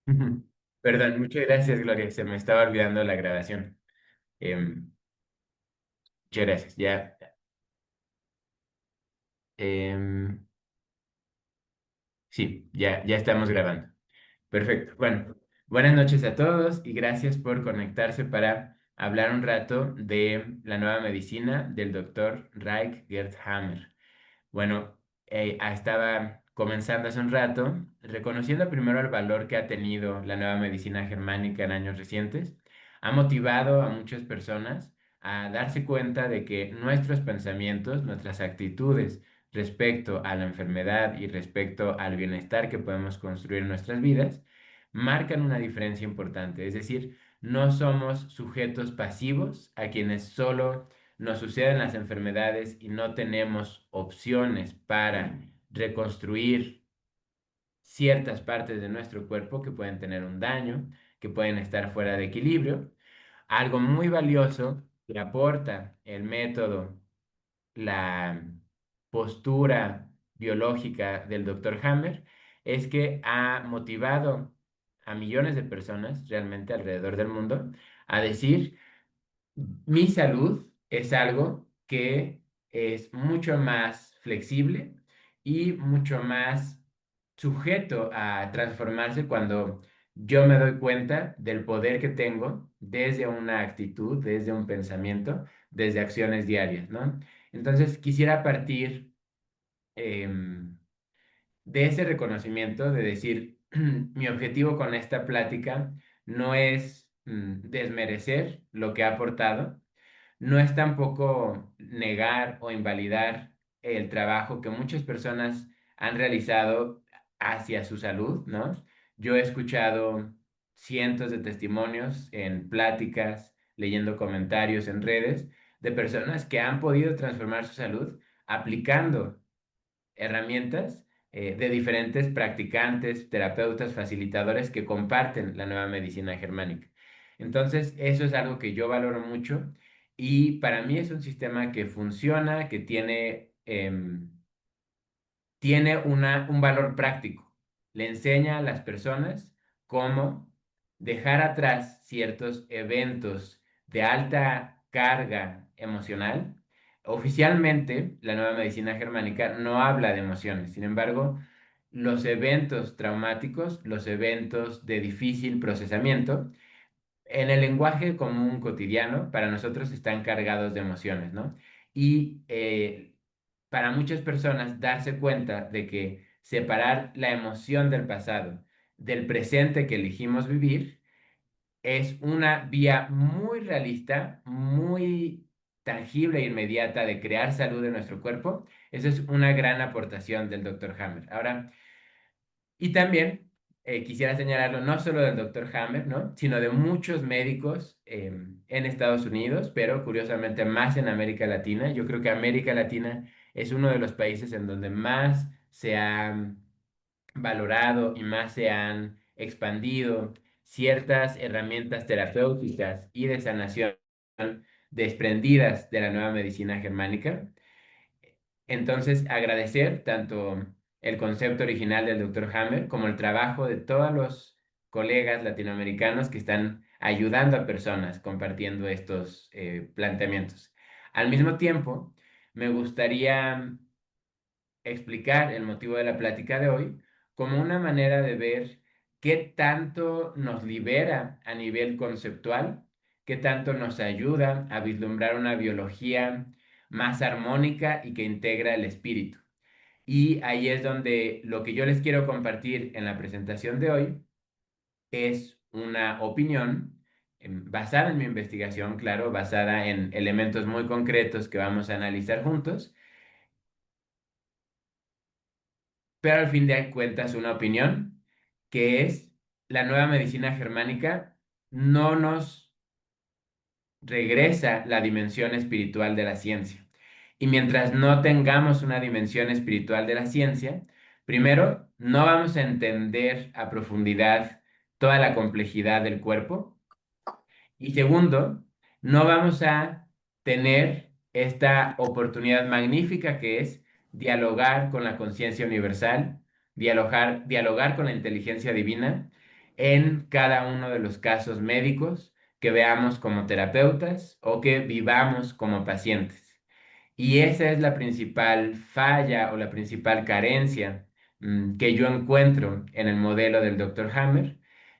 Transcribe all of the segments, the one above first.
Ujú. Perdón, muchas gracias, Gloria. Se me estaba olvidando la grabación. Em, Muchas gracias. Ya, em, sí, ya estamos grabando. Perfecto. Bueno, buenas noches a todos y gracias por conectarse para hablar un rato de la nueva medicina del doctor Reich Gerd Hammer. Bueno, estaba comenzando hace un rato, reconociendo primero el valor que ha tenido la nueva medicina germánica en años recientes, ha motivado a muchas personas a darse cuenta de que nuestros pensamientos, nuestras actitudes respecto a la enfermedad y respecto al bienestar que podemos construir en nuestras vidas, marcan una diferencia importante. Es decir, no somos sujetos pasivos a quienes solo nos suceden las enfermedades y no tenemos opciones para reconstruir ciertas partes de nuestro cuerpo que pueden tener un daño, que pueden estar fuera de equilibrio. Algo muy valioso que aporta el método, la postura biológica del doctor Hammer, es que ha motivado a millones de personas realmente alrededor del mundo a decir: mi salud es algo que es mucho más flexible y mucho más sujeto a transformarse cuando yo me doy cuenta del poder que tengo desde una actitud, desde un pensamiento, desde acciones diarias, ¿no? Entonces quisiera partir em, de ese reconocimiento, de decir, mi objetivo con esta plática no es desmerecer lo que ha aportado, no es tampoco negar o invalidar el trabajo que muchas personas han realizado hacia su salud, ¿no? Yo he escuchado cientos de testimonios en pláticas, leyendo comentarios en redes de personas que han podido transformar su salud aplicando herramientas de diferentes practicantes, terapeutas, facilitadores que comparten la nueva medicina germánica. Entonces, eso es algo que yo valoro mucho y para mí es un sistema que funciona, que tiene un valor práctico. Le enseña a las personas cómo dejar atrás ciertos eventos de alta carga emocional. Oficialmente, la nueva medicina germánica no habla de emociones. Sin embargo, los eventos traumáticos, los eventos de difícil procesamiento, en el lenguaje común cotidiano, para nosotros están cargados de emociones, ¿no? Y para muchas personas darse cuenta de que separar la emoción del pasado del presente que elegimos vivir es una vía muy realista, muy tangible e inmediata de crear salud en nuestro cuerpo. Esa es una gran aportación del doctor Hammer. Ahora, y también quisiera señalarlo no solo del doctor Hammer, ¿no? Sino de muchos médicos en Estados Unidos, pero curiosamente más en América Latina. Yo creo que América Latina es uno de los países en donde más se han valorado y más se han expandido ciertas herramientas terapéuticas y de sanación desprendidas de la nueva medicina germánica. Entonces, agradecer tanto el concepto original del doctor Hammer como el trabajo de todos los colegas latinoamericanos que están ayudando a personas compartiendo estos planteamientos. Al mismo tiempo, me gustaría explicar el motivo de la plática de hoy como una manera de ver qué tanto nos libera a nivel conceptual, qué tanto nos ayuda a vislumbrar una biología más armónica y que integra el espíritu. Y ahí es donde lo que yo les quiero compartir en la presentación de hoy es una opinión basada en mi investigación, claro, basada en elementos muy concretos que vamos a analizar juntos, pero al fin de cuentas una opinión que es: la nueva medicina germánica no nos regresa la dimensión espiritual de la ciencia. Y mientras no tengamos una dimensión espiritual de la ciencia, primero, no vamos a entender a profundidad toda la complejidad del cuerpo. Y segundo, no vamos a tener esta oportunidad magnífica que es dialogar con la conciencia universal, dialogar con la inteligencia divina en cada uno de los casos médicos que veamos como terapeutas o que vivamos como pacientes. Y esa es la principal falla o la principal carencia que yo encuentro en el modelo del Dr. Hammer,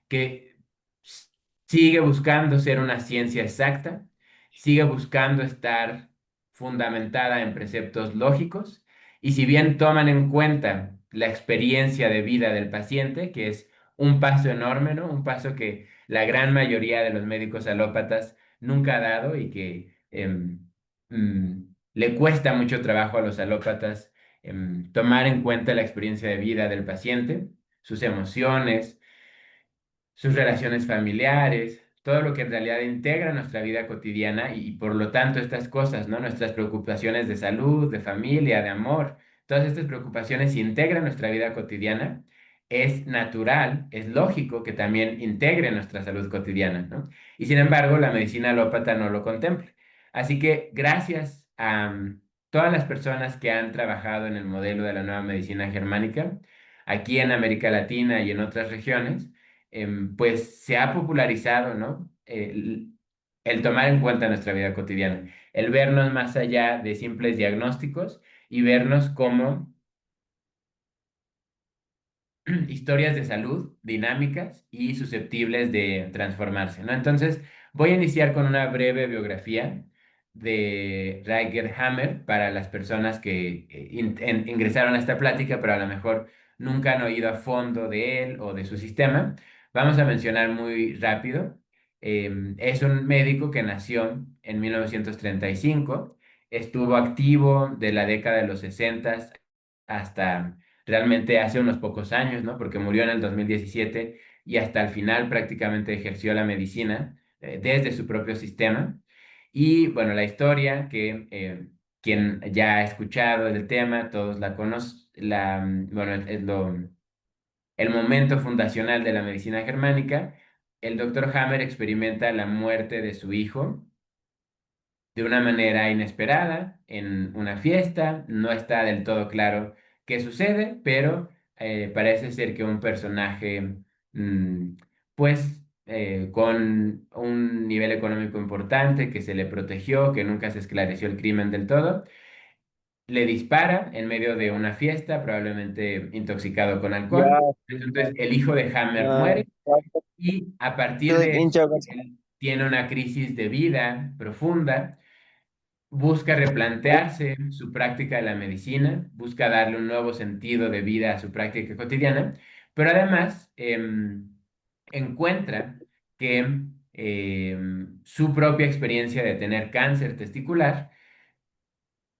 que s- sigue buscando ser una ciencia exacta, sigue buscando estar fundamentada en preceptos lógicos, y si bien toman en cuenta la experiencia de vida del paciente, que es un paso enorme, ¿no? Un paso que la gran mayoría de los médicos alópatas nunca ha dado y que le cuesta mucho trabajo a los alópatas tomar en cuenta la experiencia de vida del paciente, sus emociones, sus relaciones familiares, todo lo que en realidad integra nuestra vida cotidiana y por lo tanto estas cosas, ¿no? Nuestras preocupaciones de salud, de familia, de amor, todas estas preocupaciones integran nuestra vida cotidiana. Es natural, es lógico que también integre nuestra salud cotidiana, ¿no? Y sin embargo, la medicina alópata no lo contempla. Así que gracias a todas las personas que han trabajado en el modelo de la nueva medicina germánica, aquí en América Latina y en otras regiones, pues se ha popularizado, ¿no? El tomar en cuenta nuestra vida cotidiana, el vernos más allá de simples diagnósticos y vernos como historias de salud dinámicas y susceptibles de transformarse, ¿no? Entonces, voy a iniciar con una breve biografía de Riker Hammer para las personas que ingresaron a esta plática, pero a lo mejor nunca han oído a fondo de él o de su sistema. Vamos a mencionar muy rápido. Es un médico que nació en 1935, estuvo activo de la década de los 60 hasta realmente hace unos pocos años, ¿no? Porque murió en el 2017 y hasta el final prácticamente ejerció la medicina desde su propio sistema. Y bueno, la historia que quien ya ha escuchado el tema, todos la conocen, bueno, el momento fundacional de la medicina germánica. El doctor Hammer experimenta la muerte de su hijo de una manera inesperada en una fiesta. No está del todo claro qué sucede, pero parece ser que un personaje, mm, pues, con un nivel económico importante, que se le protegió, que nunca se esclareció el crimen del todo, le dispara en medio de una fiesta, probablemente intoxicado con alcohol. Ya, Entonces, el hijo de Hammer ah, muere y a partir tuh de eso, injak él tiene una crisis de vida profunda, busca replantearse su práctica de la medicina, busca darle un nuevo sentido de vida a su práctica cotidiana, pero además encuentra que su propia experiencia de tener cáncer testicular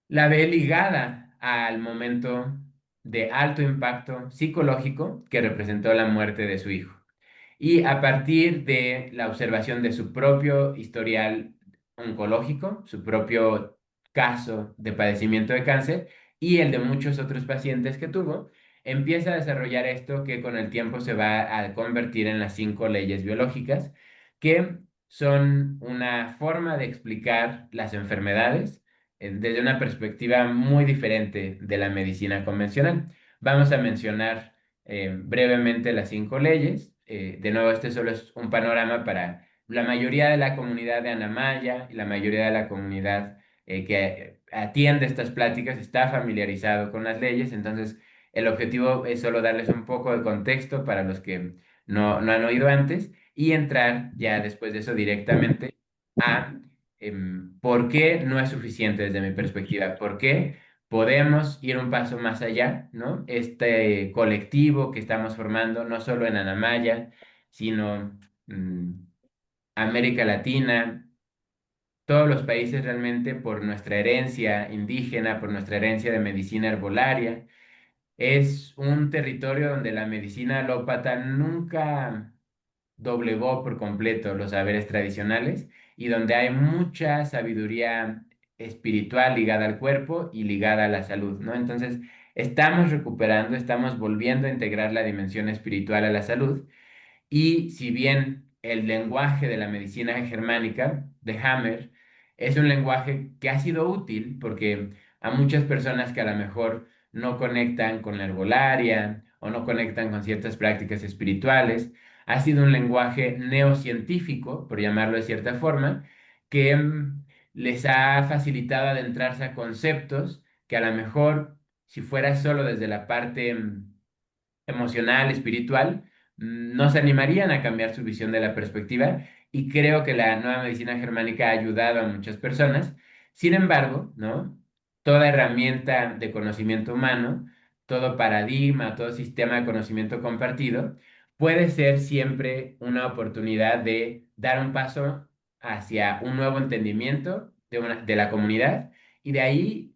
la ve ligada al momento de alto impacto psicológico que representó la muerte de su hijo. Y a partir de la observación de su propio historial oncológico, su propio caso de padecimiento de cáncer y el de muchos otros pacientes que tuvo, empieza a desarrollar esto que con el tiempo se va a convertir en las 5 leyes biológicas, que son una forma de explicar las enfermedades desde una perspectiva muy diferente de la medicina convencional. Vamos a mencionar brevemente las 5 leyes. De nuevo, este solo es un panorama para la mayoría de la comunidad de Anamaya y la mayoría de la comunidad que atiende estas pláticas está familiarizado con las leyes. Entonces, el objetivo es solo darles un poco de contexto para los que no han oído antes y entrar ya después de eso directamente a por qué no es suficiente desde mi perspectiva, por qué podemos ir un paso más allá, ¿no? Este colectivo que estamos formando, no solo en Anamaya, sino mm, América Latina, todos los países realmente por nuestra herencia indígena, por nuestra herencia de medicina herbolaria. Es un territorio donde la medicina alópata nunca doblegó por completo los saberes tradicionales y donde hay mucha sabiduría espiritual ligada al cuerpo y ligada a la salud, ¿no? Entonces, estamos recuperando, estamos volviendo a integrar la dimensión espiritual a la salud, y si bien el lenguaje de la medicina germánica, de Hammer, es un lenguaje que ha sido útil porque a muchas personas que a lo mejor no conectan con la herbolaria o no conectan con ciertas prácticas espirituales, ha sido un lenguaje neocientífico, por llamarlo de cierta forma, que les ha facilitado adentrarse a conceptos que a lo mejor, si fuera solo desde la parte emocional, espiritual, no se animarían a cambiar su visión de la perspectiva y creo que la nueva medicina germánica ha ayudado a muchas personas. Sin embargo, ¿no? Toda herramienta de conocimiento humano, todo paradigma, todo sistema de conocimiento compartido, puede ser siempre una oportunidad de dar un paso hacia un nuevo entendimiento de la comunidad y de ahí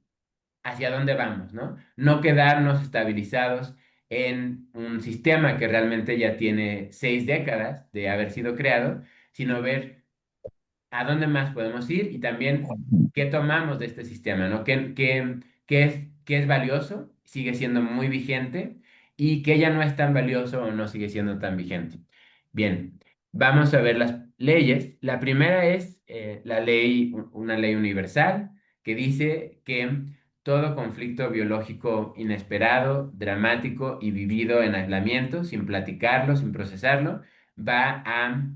hacia dónde vamos, ¿no? No quedarnos estabilizados en un sistema que realmente ya tiene 6 décadas de haber sido creado, sino ver a dónde más podemos ir y también qué tomamos de este sistema, ¿no? ¿Qué es valioso? Sigue siendo muy vigente y qué ya no es tan valioso o no sigue siendo tan vigente. Bien, vamos a ver las leyes. La primera es la ley, una ley universal que dice que todo conflicto biológico inesperado, dramático y vivido en aislamiento, sin platicarlo, sin procesarlo, va a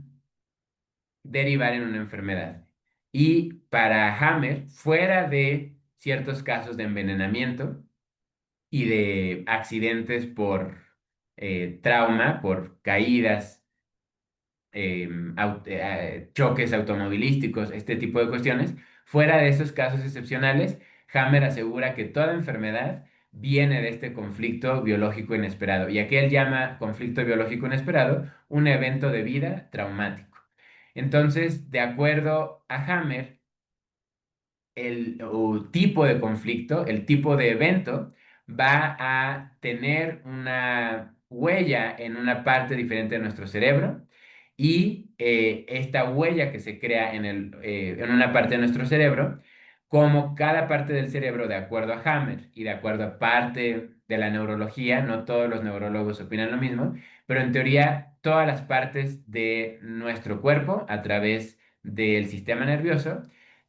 derivar en una enfermedad. Y para Hammer, fuera de ciertos casos de envenenamiento y de accidentes por trauma, por caídas, choques automovilísticos, este tipo de cuestiones, fuera de esos casos excepcionales, Hammer asegura que toda enfermedad viene de este conflicto biológico inesperado. Y aquí él llama conflicto biológico inesperado un evento de vida traumático. Entonces, de acuerdo a Hammer, el tipo de conflicto, el tipo de evento, va a tener una huella en una parte diferente de nuestro cerebro y esta huella que se crea en una parte de nuestro cerebro, como cada parte del cerebro, de acuerdo a Hammer y de acuerdo a parte de la neurología, no todos los neurólogos opinan lo mismo, pero en teoría todas las partes de nuestro cuerpo a través del sistema nervioso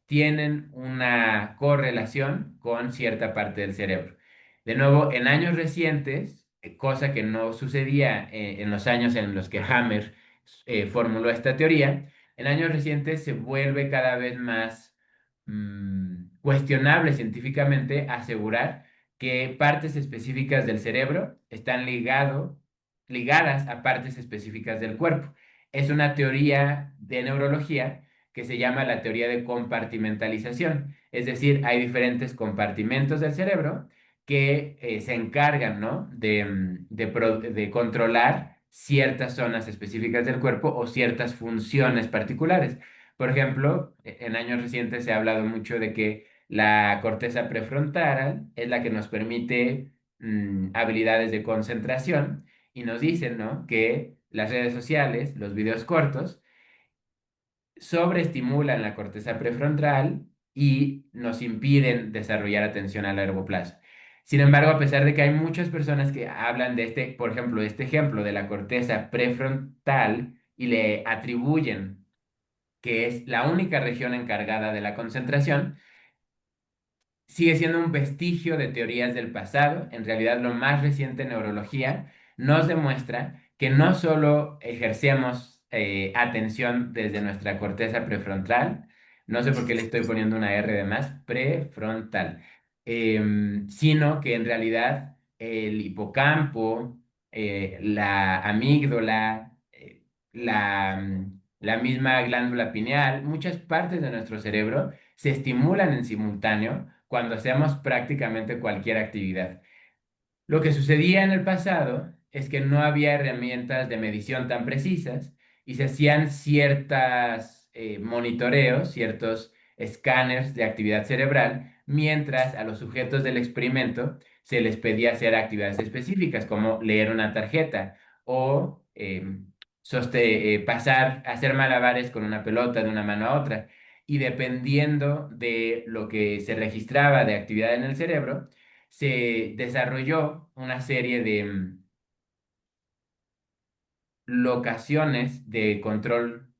tienen una correlación con cierta parte del cerebro. De nuevo, en años recientes, cosa que no sucedía en los años en los que Hammer formuló esta teoría, en años recientes se vuelve cada vez más cuestionable científicamente asegurar que partes específicas del cerebro están ligadas a partes específicas del cuerpo. Es una teoría de neurología que se llama la teoría de compartimentalización. Es decir, hay diferentes compartimentos del cerebro que se encargan, ¿no? de controlar ciertas zonas específicas del cuerpo o ciertas funciones particulares. Por ejemplo, en años recientes se ha hablado mucho de que la corteza prefrontal es la que nos permite habilidades de concentración y nos dicen, ¿no? Que las redes sociales, los videos cortos, sobreestimulan la corteza prefrontal y nos impiden desarrollar atención a largo plazo. Sin embargo, a pesar de que hay muchas personas que hablan de por ejemplo, este ejemplo de la corteza prefrontal y le atribuyen que es la única región encargada de la concentración, sigue siendo un vestigio de teorías del pasado. En realidad, lo más reciente en neurología nos demuestra que no solo ejercemos atención desde nuestra corteza prefrontal, no sé por qué le estoy poniendo una R de más, prefrontal, sino que en realidad el hipocampo, la amígdala, la misma glándula pineal, muchas partes de nuestro cerebro se estimulan en simultáneo cuando hacemos prácticamente cualquier actividad. Lo que sucedía en el pasado es que no había herramientas de medición tan precisas y se hacían ciertas monitoreos, ciertos escáneres de actividad cerebral, mientras a los sujetos del experimento se les pedía hacer actividades específicas como leer una tarjeta o hacer malabares con una pelota de una mano a otra. Y dependiendo de lo que se registraba de actividad en el cerebro, se desarrolló una serie de locaciones de control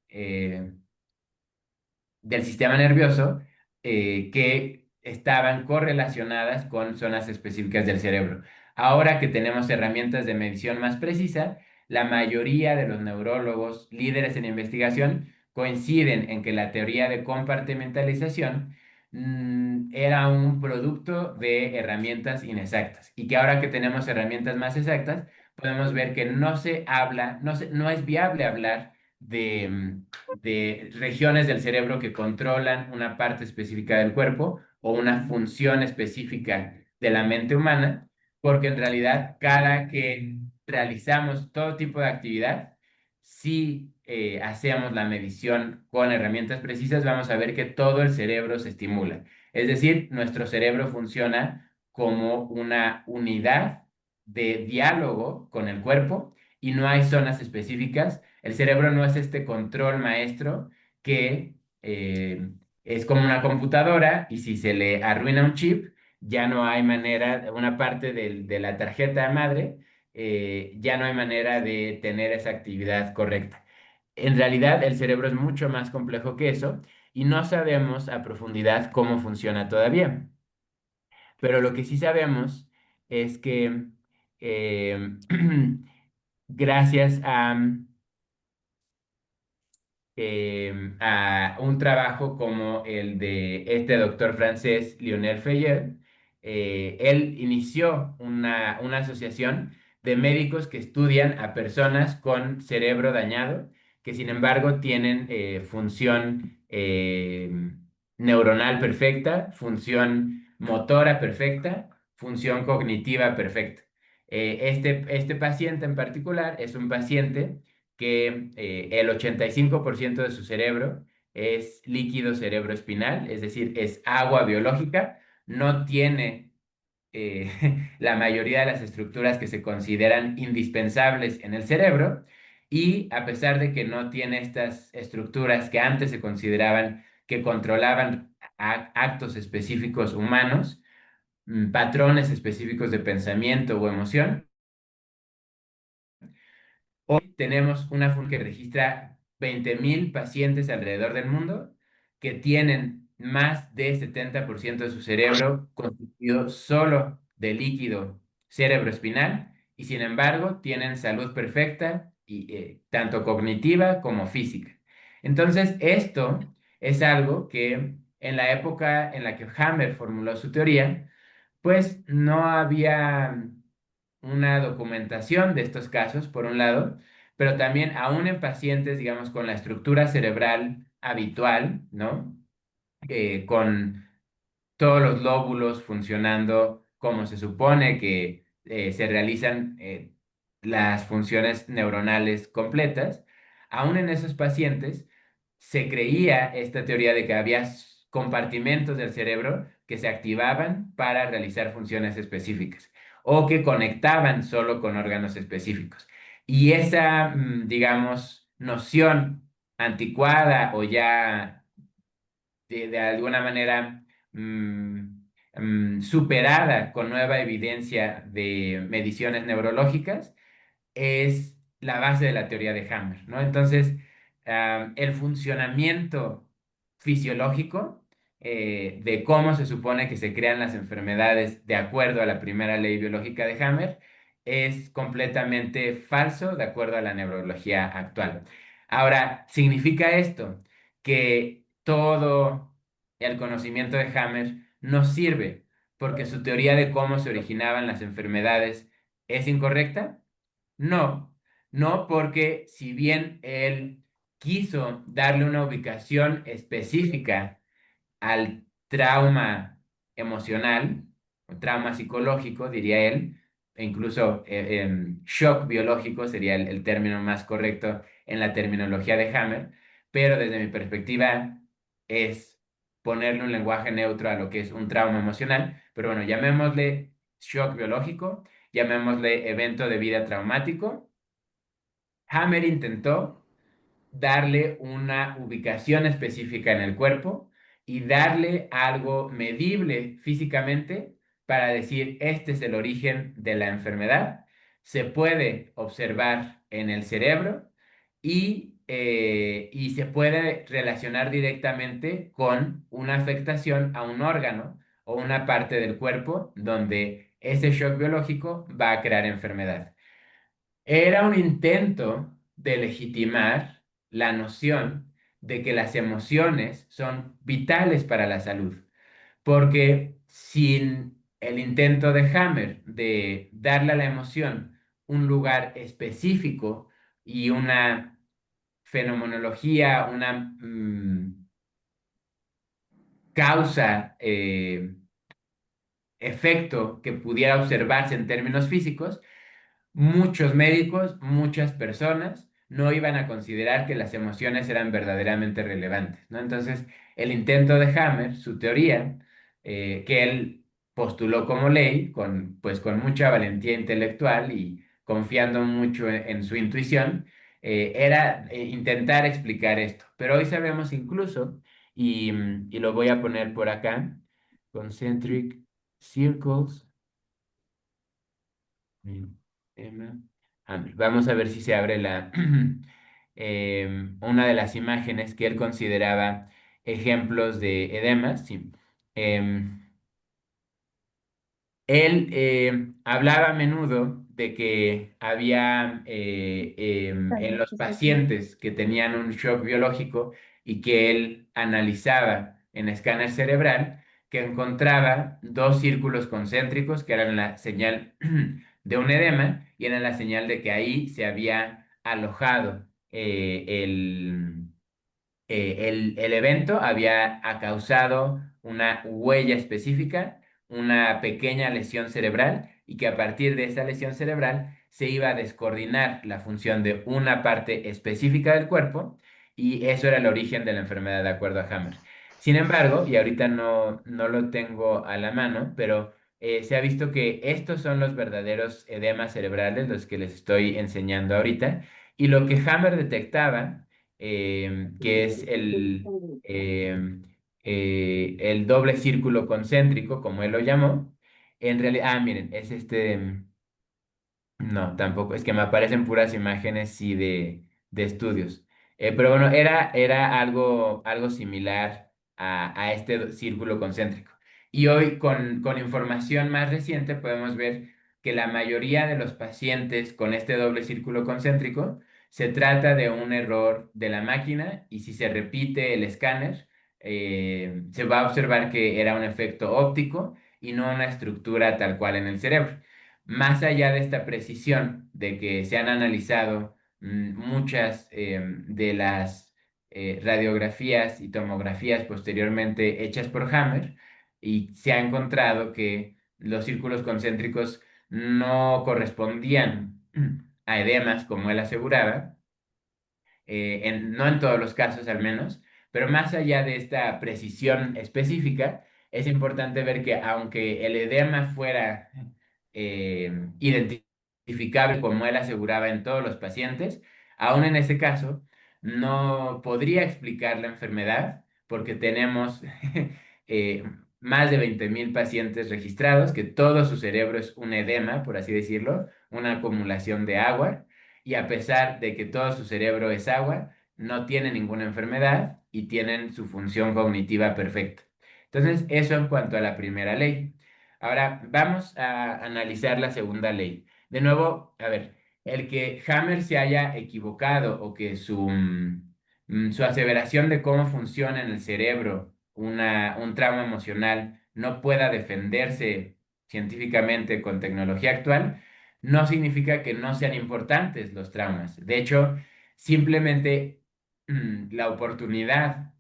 del sistema nervioso que estaban correlacionadas con zonas específicas del cerebro. Ahora que tenemos herramientas de medición más precisa, la mayoría de los neurólogos líderes en investigación coinciden en que la teoría de compartimentalización era un producto de herramientas inexactas y que ahora que tenemos herramientas más exactas, podemos ver que no se habla, no es viable hablar de regiones del cerebro que controlan una parte específica del cuerpo o una función específica de la mente humana, porque en realidad cada que realizamos todo tipo de actividad, si hacemos la medición con herramientas precisas, vamos a ver que todo el cerebro se estimula. Es decir, nuestro cerebro funciona como una unidad de diálogo con el cuerpo y no hay zonas específicas. El cerebro no es este control maestro que es como una computadora y si se le arruina un chip, ya no hay manera, una parte de la tarjeta madre, ya no hay manera de tener esa actividad correcta. En realidad, el cerebro es mucho más complejo que eso y no sabemos a profundidad cómo funciona todavía. Pero lo que sí sabemos es que eh, gracias a un trabajo como el de este doctor francés, Lionel Fayet. Él inició una asociación de médicos que estudian a personas con cerebro dañado, que sin embargo tienen función neuronal perfecta, función motora perfecta, función cognitiva perfecta. Este paciente en particular es un paciente que el 85% de su cerebro es líquido cerebroespinal, es decir, es agua biológica, no tiene la mayoría de las estructuras que se consideran indispensables en el cerebro y a pesar de que no tiene estas estructuras que antes se consideraban que controlaban actos específicos humanos, patrones específicos de pensamiento o emoción, hoy tenemos una función que registra 20.000 pacientes alrededor del mundo que tienen más del 70% de su cerebro constituido solo de líquido cerebroespinal y sin embargo tienen salud perfecta y tanto cognitiva como física. Entonces, esto es algo que en la época en la que Hammer formuló su teoría, pues no había una documentación de estos casos, por un lado, pero también aún en pacientes, digamos, con la estructura cerebral habitual, ¿no? Con todos los lóbulos funcionando como se supone que se realizan las funciones neuronales completas, aún en esos pacientes se creía esta teoría de que había compartimentos del cerebro que se activaban para realizar funciones específicas o que conectaban solo con órganos específicos. Y esa, digamos, noción anticuada o ya de alguna manera superada con nueva evidencia de mediciones neurológicas, es la base de la teoría de Hammer, ¿no? Entonces, el funcionamiento fisiológico de cómo se supone que se crean las enfermedades de acuerdo a la primera ley biológica de Hammer es completamente falso de acuerdo a la neurología actual. Ahora, ¿significa esto que todo el conocimiento de Hammer no sirve porque su teoría de cómo se originaban las enfermedades es incorrecta? No, no, porque si bien él quiso darle una ubicación específica al trauma emocional, o trauma psicológico, diría él, e incluso shock biológico sería el término más correcto en la terminología de Hammer, pero desde mi perspectiva es ponerle un lenguaje neutro a lo que es un trauma emocional, pero bueno, llamémosle shock biológico, llamémosle evento de vida traumático. Hammer intentó darle una ubicación específica en el cuerpo y darle algo medible físicamente para decir, este es el origen de la enfermedad. Se puede observar en el cerebro y se puede relacionar directamente con una afectación a un órgano o una parte del cuerpo donde ese shock biológico va a crear enfermedad. Era un intento de legitimar la noción de que las emociones son vitales para la salud, porque sin el intento de Hammer de darle a la emoción un lugar específico y una fenomenología, una causa, efecto que pudiera observarse en términos físicos, muchos médicos, muchas personas no iban a considerar que las emociones eran verdaderamente relevantes, ¿no? Entonces, el intento de Hammer, su teoría, que él postuló como ley, pues con mucha valentía intelectual y confiando mucho en su intuición, era intentar explicar esto. Pero hoy sabemos incluso, y lo voy a poner por acá, concentric circles. Emma Hammer. Vamos a ver si se abre una de las imágenes que él consideraba ejemplos de edemas. Sí. Em, Él hablaba a menudo de que había en los pacientes que tenían un shock biológico y que él analizaba en escáner cerebral, que encontraba dos círculos concéntricos que eran la señal de un edema y eran la señal de que ahí se había alojado el evento había causado una huella específica, una pequeña lesión cerebral y que a partir de esa lesión cerebral se iba a descoordinar la función de una parte específica del cuerpo y eso era el origen de la enfermedad de acuerdo a Hammer. Sin embargo, y ahorita no lo tengo a la mano, pero se ha visto que estos son los verdaderos edemas cerebrales, los que les estoy enseñando ahorita, y lo que Hammer detectaba que es el doble círculo concéntrico, como él lo llamó. En realidad, miren, es no, tampoco, es que me aparecen puras imágenes, sí, de estudios. Pero bueno, era algo similar a este círculo concéntrico. Y hoy, con información más reciente, podemos ver que la mayoría de los pacientes con este doble círculo concéntrico se trata de un error de la máquina y si se repite el escáner, se va a observar que era un efecto óptico y no una estructura tal cual en el cerebro. Más allá de esta precisión de que se han analizado muchas de las radiografías y tomografías posteriormente hechas por Hammer, y se ha encontrado que los círculos concéntricos no correspondían a edemas como él aseguraba, no en todos los casos al menos, pero más allá de esta precisión específica, es importante ver que aunque el edema fuera identificable como él aseguraba en todos los pacientes, aún en ese caso no podría explicar la enfermedad porque tenemos eh, más de 20.000 pacientes registrados, que todo su cerebro es un edema, por así decirlo, una acumulación de agua y a pesar de que todo su cerebro es agua, no tienen ninguna enfermedad y tienen su función cognitiva perfecta. Entonces, eso en cuanto a la primera ley. Ahora, vamos a analizar la segunda ley. De nuevo, a ver, el que Hammer se haya equivocado o que su aseveración de cómo funciona en el cerebro un trauma emocional no pueda defenderse científicamente con tecnología actual, no significa que no sean importantes los traumas. De hecho, simplemente la oportunidad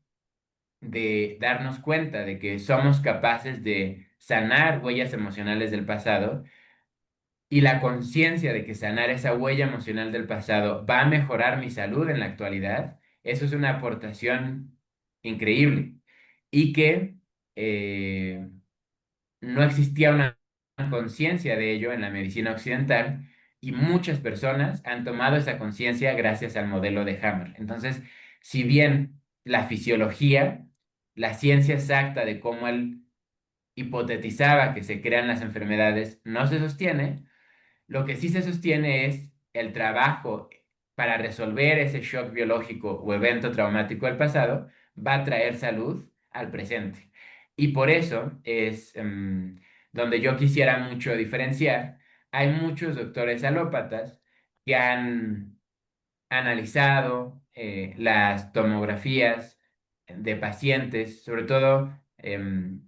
de darnos cuenta de que somos capaces de sanar huellas emocionales del pasado y la conciencia de que sanar esa huella emocional del pasado va a mejorar mi salud en la actualidad, eso es una aportación increíble. Y que eh, no existía una conciencia de ello en la medicina occidental y muchas personas han tomado esa conciencia gracias al modelo de Hammer. Entonces, si bien la fisiología, la ciencia exacta de cómo él hipotetizaba que se crean las enfermedades no se sostiene, lo que sí se sostiene es el trabajo para resolver ese shock biológico o evento traumático del pasado, va a traer salud al presente. Y por eso es donde yo quisiera mucho diferenciar. Hay muchos doctores alópatas que han analizado las tomografías de pacientes, sobre todo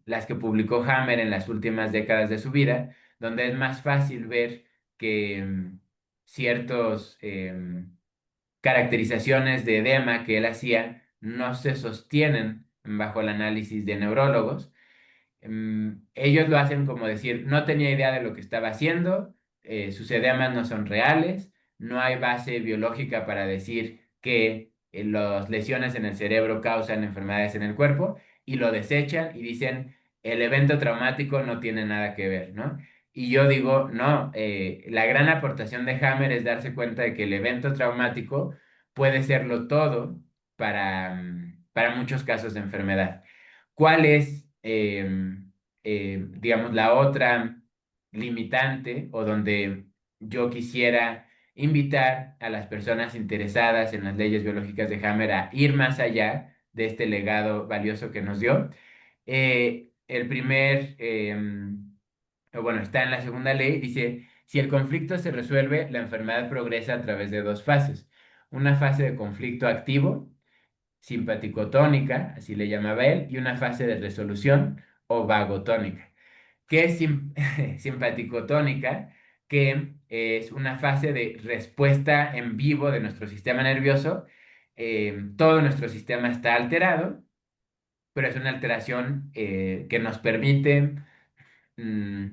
las que publicó Hammer en las últimas décadas de su vida, donde es más fácil ver que ciertos caracterizaciones de edema que él hacía no se sostienen bajo el análisis de neurólogos. Ellos lo hacen como decir, no tenía idea de lo que estaba haciendo, sus edemas no son reales, no hay base biológica para decir que las lesiones en el cerebro causan enfermedades en el cuerpo, y lo desechan y dicen, el evento traumático no tiene nada que ver, ¿no? Y yo digo, no, la gran aportación de Hammer es darse cuenta de que el evento traumático puede serlo todo para muchos casos de enfermedad. ¿Cuál es, digamos, la otra limitante o donde yo quisiera invitar a las personas interesadas en las leyes biológicas de Hammer a ir más allá de este legado valioso que nos dio? El primer, o bueno, está en la segunda ley, dice, si el conflicto se resuelve, la enfermedad progresa a través de dos fases. Una fase de conflicto activo, simpaticotónica, así le llamaba él, y una fase de resolución o vagotónica. ¿Qué es simpaticotónica? Que es una fase de respuesta en vivo de nuestro sistema nervioso. Todo nuestro sistema está alterado, pero es una alteración que nos permite mm,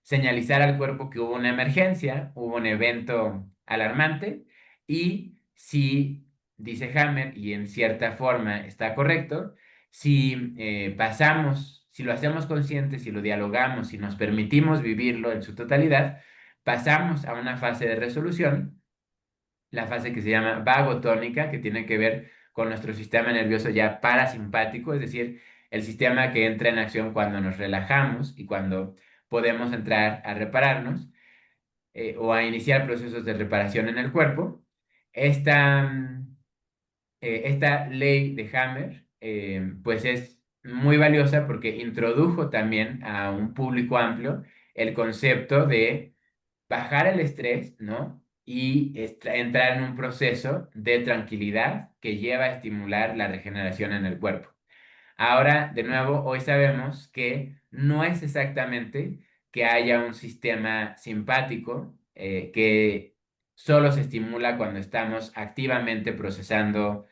señalizar al cuerpo que hubo una emergencia, hubo un evento alarmante, y si, dice Hammer, y en cierta forma está correcto, si pasamos, si lo hacemos consciente, si lo dialogamos, si nos permitimos vivirlo en su totalidad, pasamos a una fase de resolución, la fase que se llama vagotónica, que tiene que ver con nuestro sistema nervioso ya parasimpático, es decir, el sistema que entra en acción cuando nos relajamos y cuando podemos entrar a repararnos o a iniciar procesos de reparación en el cuerpo. Esta, esta ley de Hammer, pues es muy valiosa porque introdujo también a un público amplio el concepto de bajar el estrés, ¿no? Y entrar en un proceso de tranquilidad que lleva a estimular la regeneración en el cuerpo. Ahora, de nuevo, hoy sabemos que no es exactamente que haya un sistema simpático que solo se estimula cuando estamos activamente procesando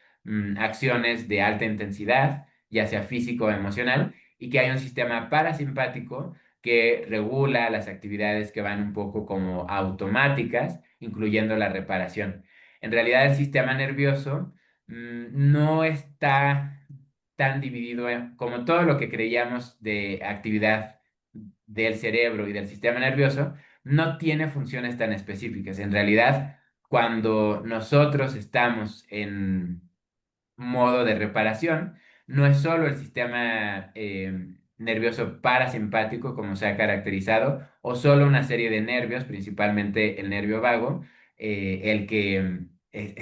acciones de alta intensidad, ya sea físico o emocional, y que hay un sistema parasimpático que regula las actividades que van un poco como automáticas, incluyendo la reparación. En realidad, el sistema nervioso no está tan dividido como todo lo que creíamos de actividad del cerebro y del sistema nervioso, no tiene funciones tan específicas. En realidad, cuando nosotros estamos en modo de reparación, no es solo el sistema nervioso parasimpático como se ha caracterizado, o solo una serie de nervios, principalmente el nervio vago, el que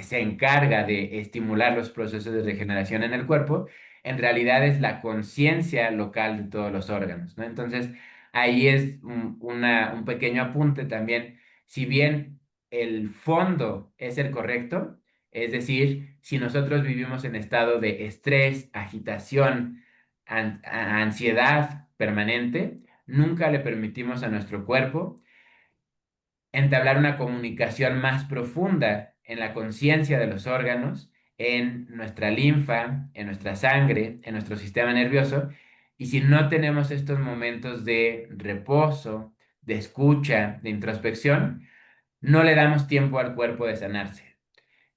se encarga de estimular los procesos de regeneración en el cuerpo. En realidad es la conciencia local de todos los órganos, ¿no? Entonces, ahí es un pequeño apunte también. Si bien el fondo es el correcto, es decir, si nosotros vivimos en estado de estrés, agitación, ansiedad permanente, nunca le permitimos a nuestro cuerpo entablar una comunicación más profunda en la conciencia de los órganos, en nuestra linfa, en nuestra sangre, en nuestro sistema nervioso. Y si no tenemos estos momentos de reposo, de escucha, de introspección, no le damos tiempo al cuerpo de sanarse.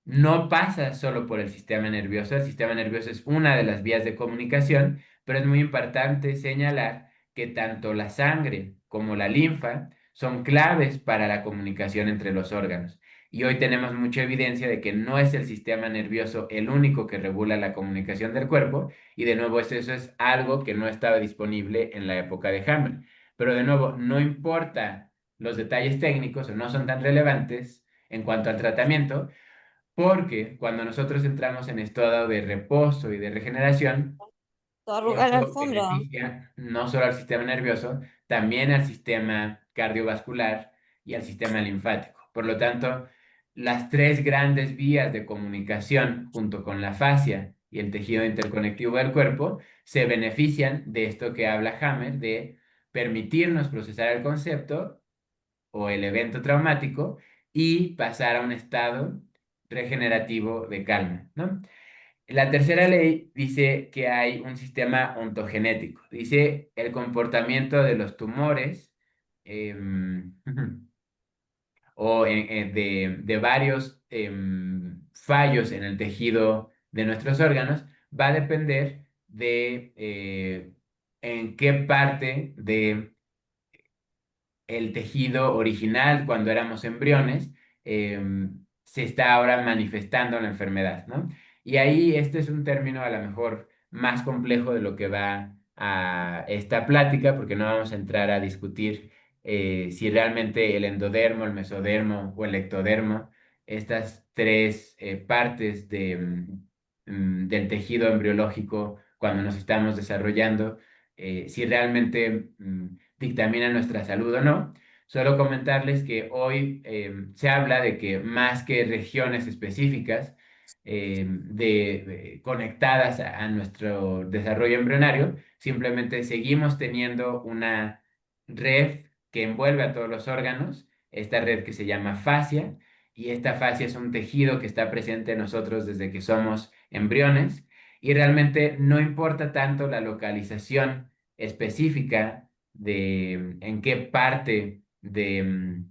No pasa solo por el sistema nervioso es una de las vías de comunicación, pero es muy importante señalar que tanto la sangre como la linfa son claves para la comunicación entre los órganos. Y hoy tenemos mucha evidencia de que no es el sistema nervioso el único que regula la comunicación del cuerpo, y de nuevo eso es algo que no estaba disponible en la época de Hammer. Pero de nuevo, no importa los detalles técnicos o no son tan relevantes en cuanto al tratamiento, porque cuando nosotros entramos en estado de reposo y de regeneración, Toda arrugada la eso alfombra. beneficia no solo al sistema nervioso, también al sistema cardiovascular y al sistema linfático. Por lo tanto, las tres grandes vías de comunicación junto con la fascia y el tejido interconectivo del cuerpo se benefician de esto que habla Hammer, de permitirnos procesar el concepto o el evento traumático y pasar a un estado regenerativo de calma, ¿no? La tercera ley dice que hay un sistema ontogenético. Dice el comportamiento de los tumores o de varios fallos en el tejido de nuestros órganos va a depender de en qué parte de el tejido original cuando éramos embriones, se está ahora manifestando la enfermedad, ¿no? Y ahí este es un término a lo mejor más complejo de lo que va a esta plática, porque no vamos a entrar a discutir si realmente el endodermo, el mesodermo o el ectodermo, estas tres partes del tejido embriológico cuando nos estamos desarrollando, si realmente dictamina nuestra salud o no. Solo comentarles que hoy se habla de que más que regiones específicas conectadas a nuestro desarrollo embrionario, simplemente seguimos teniendo una red que envuelve a todos los órganos, esta red que se llama fascia, y esta fascia es un tejido que está presente en nosotros desde que somos embriones, y realmente no importa tanto la localización específica de en qué parte del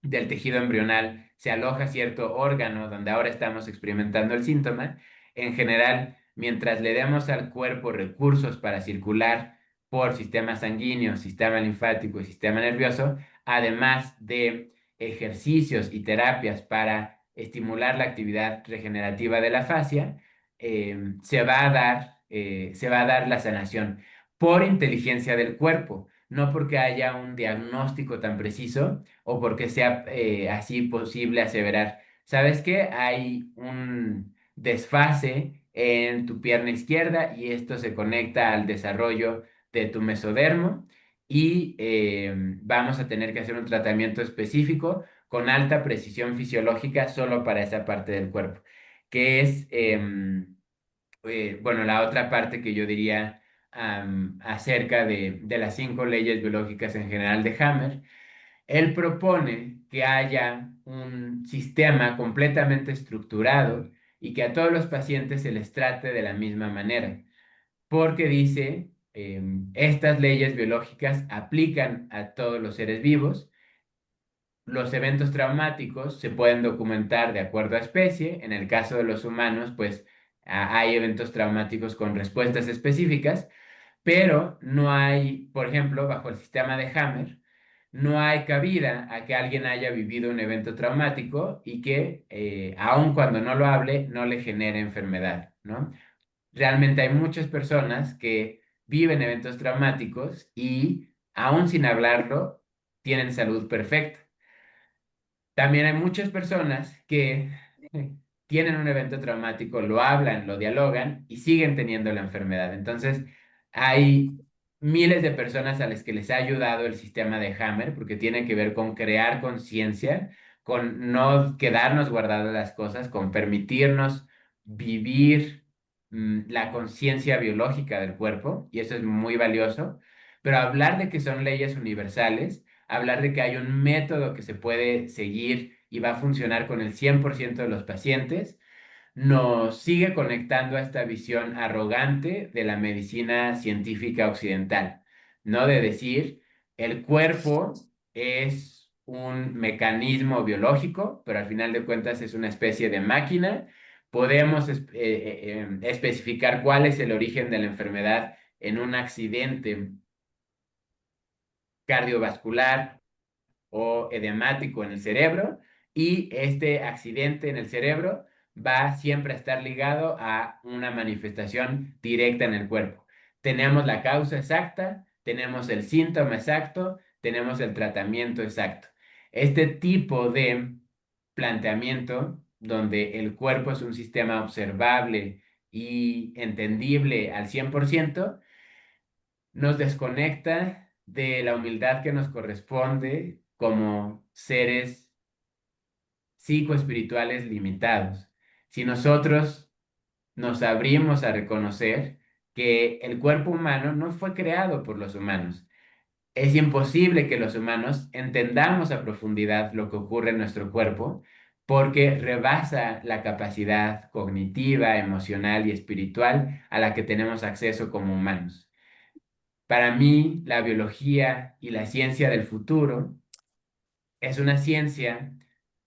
tejido embrional se aloja cierto órgano donde ahora estamos experimentando el síntoma. En general, mientras le demos al cuerpo recursos para circular por sistema sanguíneo, sistema linfático y sistema nervioso, además de ejercicios y terapias para estimular la actividad regenerativa de la fascia, se va a dar la sanación por inteligencia del cuerpo, no porque haya un diagnóstico tan preciso o porque sea así posible aseverar. ¿Sabes qué? Hay un desfase en tu pierna izquierda y esto se conecta al desarrollo de tu mesodermo y vamos a tener que hacer un tratamiento específico con alta precisión fisiológica solo para esa parte del cuerpo, que es bueno, la otra parte que yo diría acerca de las cinco leyes biológicas en general de Hammer, él propone que haya un sistema completamente estructurado y que a todos los pacientes se les trate de la misma manera, porque dice, estas leyes biológicas aplican a todos los seres vivos. Los eventos traumáticos se pueden documentar de acuerdo a especie. En el caso de los humanos, pues hay eventos traumáticos con respuestas específicas, pero no hay, por ejemplo, bajo el sistema de Hammer, no hay cabida a que alguien haya vivido un evento traumático y que, aun cuando no lo hable, no le genere enfermedad, ¿no? Realmente hay muchas personas que viven eventos traumáticos y, aun sin hablarlo, tienen salud perfecta. También hay muchas personas que tienen un evento traumático, lo hablan, lo dialogan y siguen teniendo la enfermedad. Entonces, hay miles de personas a las que les ha ayudado el sistema de Hammer porque tiene que ver con crear conciencia, con no quedarnos guardadas las cosas, con permitirnos vivir la conciencia biológica del cuerpo, y eso es muy valioso. Pero hablar de que son leyes universales, hablar de que hay un método que se puede seguir y va a funcionar con el 100% de los pacientes, nos sigue conectando a esta visión arrogante de la medicina científica occidental, ¿no? De decir, el cuerpo es un mecanismo biológico, pero al final de cuentas es una especie de máquina. Podemos especificar cuál es el origen de la enfermedad en un accidente cardiovascular o edemático en el cerebro, y este accidente en el cerebro va siempre a estar ligado a una manifestación directa en el cuerpo. Tenemos la causa exacta, tenemos el síntoma exacto, tenemos el tratamiento exacto. Este tipo de planteamiento, donde el cuerpo es un sistema observable y entendible al 100%, nos desconecta de la humildad que nos corresponde como seres psicoespirituales limitados. Si nosotros nos abrimos a reconocer que el cuerpo humano no fue creado por los humanos, es imposible que los humanos entendamos a profundidad lo que ocurre en nuestro cuerpo porque rebasa la capacidad cognitiva, emocional y espiritual a la que tenemos acceso como humanos. Para mí, la biología y la ciencia del futuro es una ciencia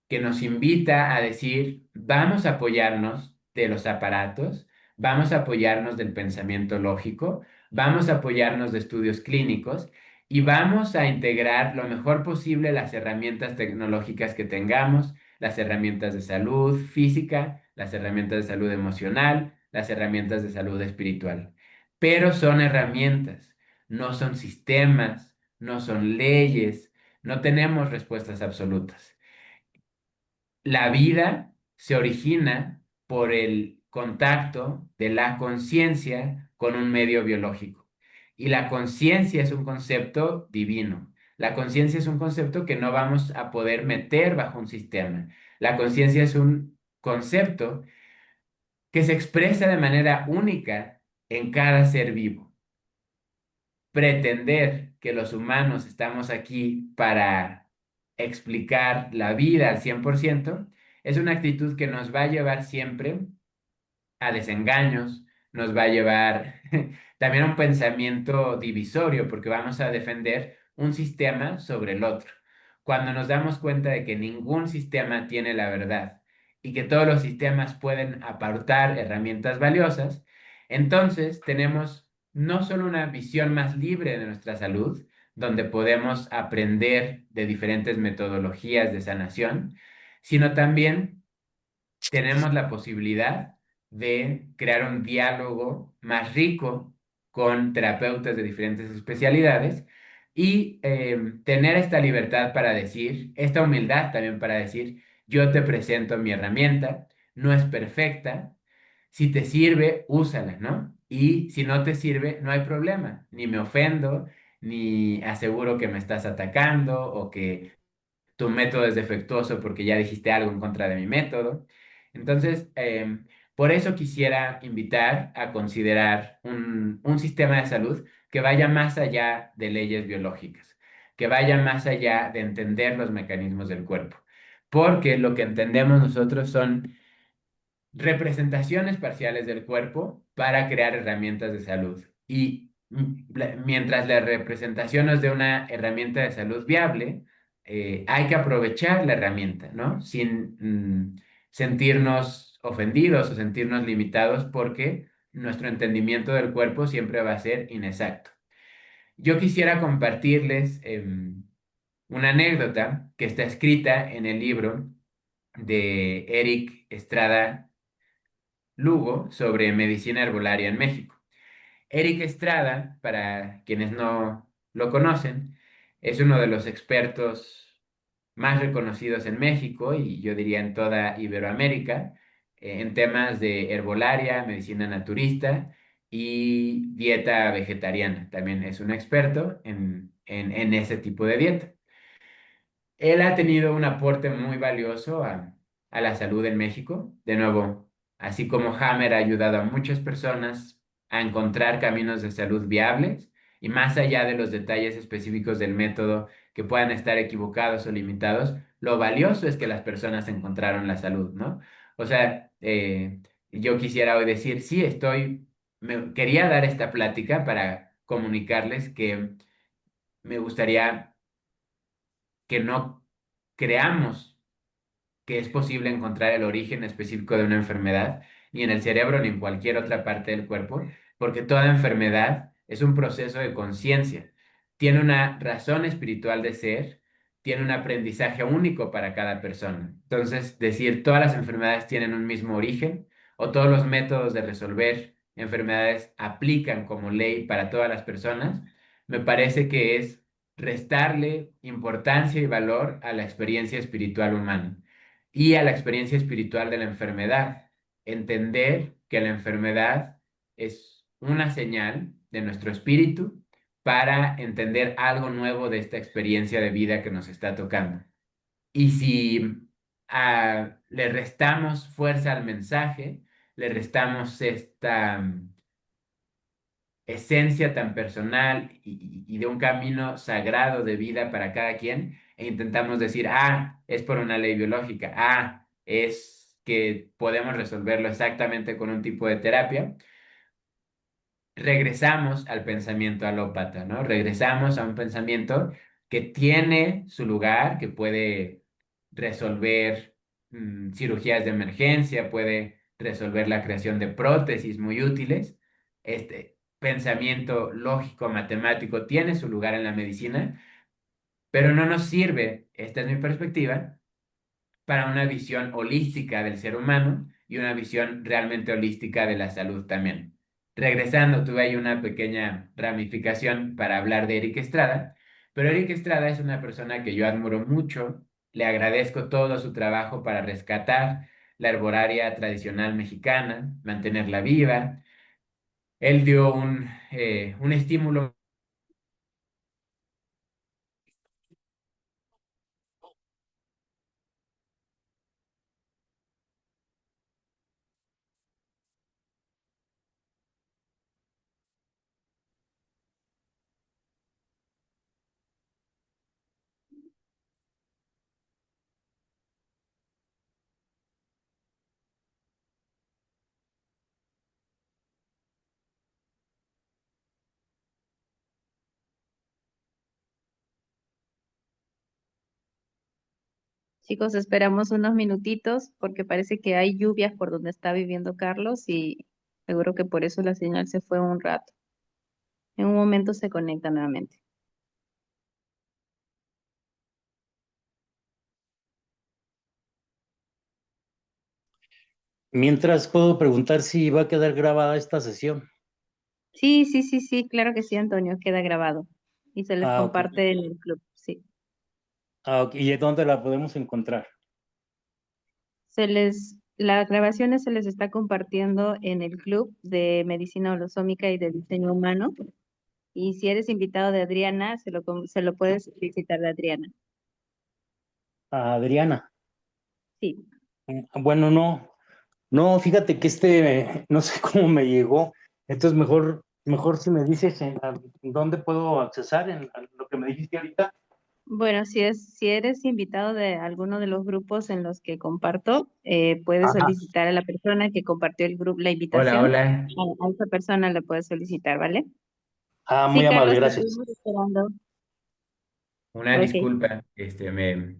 que nos invita a decir, vamos a apoyarnos de los aparatos, vamos a apoyarnos del pensamiento lógico, vamos a apoyarnos de estudios clínicos y vamos a integrar lo mejor posible las herramientas tecnológicas que tengamos, las herramientas de salud física, las herramientas de salud emocional, las herramientas de salud espiritual. Pero son herramientas, no son sistemas, no son leyes, no tenemos respuestas absolutas. La vida se origina por el contacto de la conciencia con un medio biológico. Y la conciencia es un concepto divino. La conciencia es un concepto que no vamos a poder meter bajo un sistema. La conciencia es un concepto que se expresa de manera única en cada ser vivo. Pretender que los humanos estamos aquí para explicar la vida al 100% es una actitud que nos va a llevar siempre a desengaños, nos va a llevar también a un pensamiento divisorio, porque vamos a defender un sistema sobre el otro. Cuando nos damos cuenta de que ningún sistema tiene la verdad y que todos los sistemas pueden aportar herramientas valiosas, entonces tenemos no solo una visión más libre de nuestra salud, donde podemos aprender de diferentes metodologías de sanación, sino también tenemos la posibilidad de crear un diálogo más rico con terapeutas de diferentes especialidades y tener esta libertad para decir, esta humildad también para decir, yo te presento mi herramienta, no es perfecta, si te sirve, úsala, ¿no? Y si no te sirve, no hay problema, ni me ofendo, ni aseguro que me estás atacando o que tu método es defectuoso porque ya dijiste algo en contra de mi método. Entonces, por eso quisiera invitar a considerar un sistema de salud que vaya más allá de leyes biológicas, que vaya más allá de entender los mecanismos del cuerpo, porque lo que entendemos nosotros son representaciones parciales del cuerpo para crear herramientas de salud. Y mientras la representación nos dé una herramienta de salud viable, hay que aprovechar la herramienta, ¿no? Sin sentirnos ofendidos o sentirnos limitados porque nuestro entendimiento del cuerpo siempre va a ser inexacto. Yo quisiera compartirles una anécdota que está escrita en el libro de Eric Estrada Lugo sobre medicina herbolaria en México. Eric Estrada, para quienes no lo conocen, es uno de los expertos más reconocidos en México y yo diría en toda Iberoamérica en temas de herbolaria, medicina naturista y dieta vegetariana. También es un experto en ese tipo de dieta. Él ha tenido un aporte muy valioso a la salud en México. De nuevo, así como Hammer ha ayudado a muchas personas a encontrar caminos de salud viables y más allá de los detalles específicos del método que puedan estar equivocados o limitados, lo valioso es que las personas encontraron la salud, ¿no? O sea, yo quisiera hoy decir, sí, quería dar esta plática para comunicarles que me gustaría que no creamos que es posible encontrar el origen específico de una enfermedad, ni en el cerebro ni en cualquier otra parte del cuerpo, porque toda enfermedad es un proceso de conciencia. Tiene una razón espiritual de ser, tiene un aprendizaje único para cada persona. Entonces, decir todas las enfermedades tienen un mismo origen o todos los métodos de resolver enfermedades aplican como ley para todas las personas, me parece que es restarle importancia y valor a la experiencia espiritual humana y a la experiencia espiritual de la enfermedad. Entender que la enfermedad es una señal de nuestro espíritu para entender algo nuevo de esta experiencia de vida que nos está tocando. Y si le restamos fuerza al mensaje, le restamos esta esencia tan personal y de un camino sagrado de vida para cada quien, e intentamos decir, ah, es por una ley biológica, ah, es que podemos resolverlo exactamente con un tipo de terapia. Regresamos al pensamiento alópata, ¿no? Regresamos a un pensamiento que tiene su lugar, que puede resolver cirugías de emergencia, puede resolver la creación de prótesis muy útiles. Este pensamiento lógico, matemático, tiene su lugar en la medicina, pero no nos sirve, esta es mi perspectiva, para una visión holística del ser humano y una visión realmente holística de la salud también. Regresando, tuve ahí una pequeña ramificación para hablar de Eric Estrada, pero Eric Estrada es una persona que yo admiro mucho, le agradezco todo su trabajo para rescatar la herbolaria tradicional mexicana, mantenerla viva. Él dio un estímulo. Chicos, esperamos unos minutitos porque parece que hay lluvias por donde está viviendo Carlos y seguro que por eso la señal se fue un rato. En un momento se conecta nuevamente. Mientras puedo preguntar si va a quedar grabada esta sesión. Sí, sí, sí, sí, claro que sí, Antonio, queda grabado y se les Ok. comparte en el club, sí. Ok. ¿Y dónde la podemos encontrar? Las grabaciones se les está compartiendo en el club de medicina holosómica y de diseño humano. Y si eres invitado de Adriana, se lo puedes solicitar de Adriana. A Adriana. Sí. Bueno, no, fíjate que no sé cómo me llegó. Entonces, mejor si me dices dónde puedo accesar a lo que me dijiste ahorita. Bueno, si eres invitado de alguno de los grupos en los que comparto, puedes Ajá. solicitar a la persona que compartió el grupo la Hola, invitación. hola. A esa persona le puedes solicitar, ¿vale? Muy Sí, amable, Carlos, te gracias. estuvimos esperando. Una Ok. disculpa,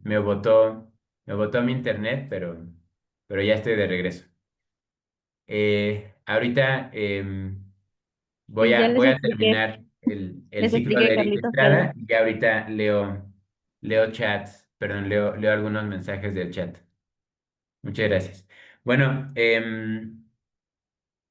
me botó mi internet, pero ya estoy de regreso. Ahorita Sí, ya voy a terminar el les ciclo expliqué, de Eric Carlitos, perdón. Estrada y ahorita leo chats, perdón, leo algunos mensajes del chat. Muchas gracias. Bueno,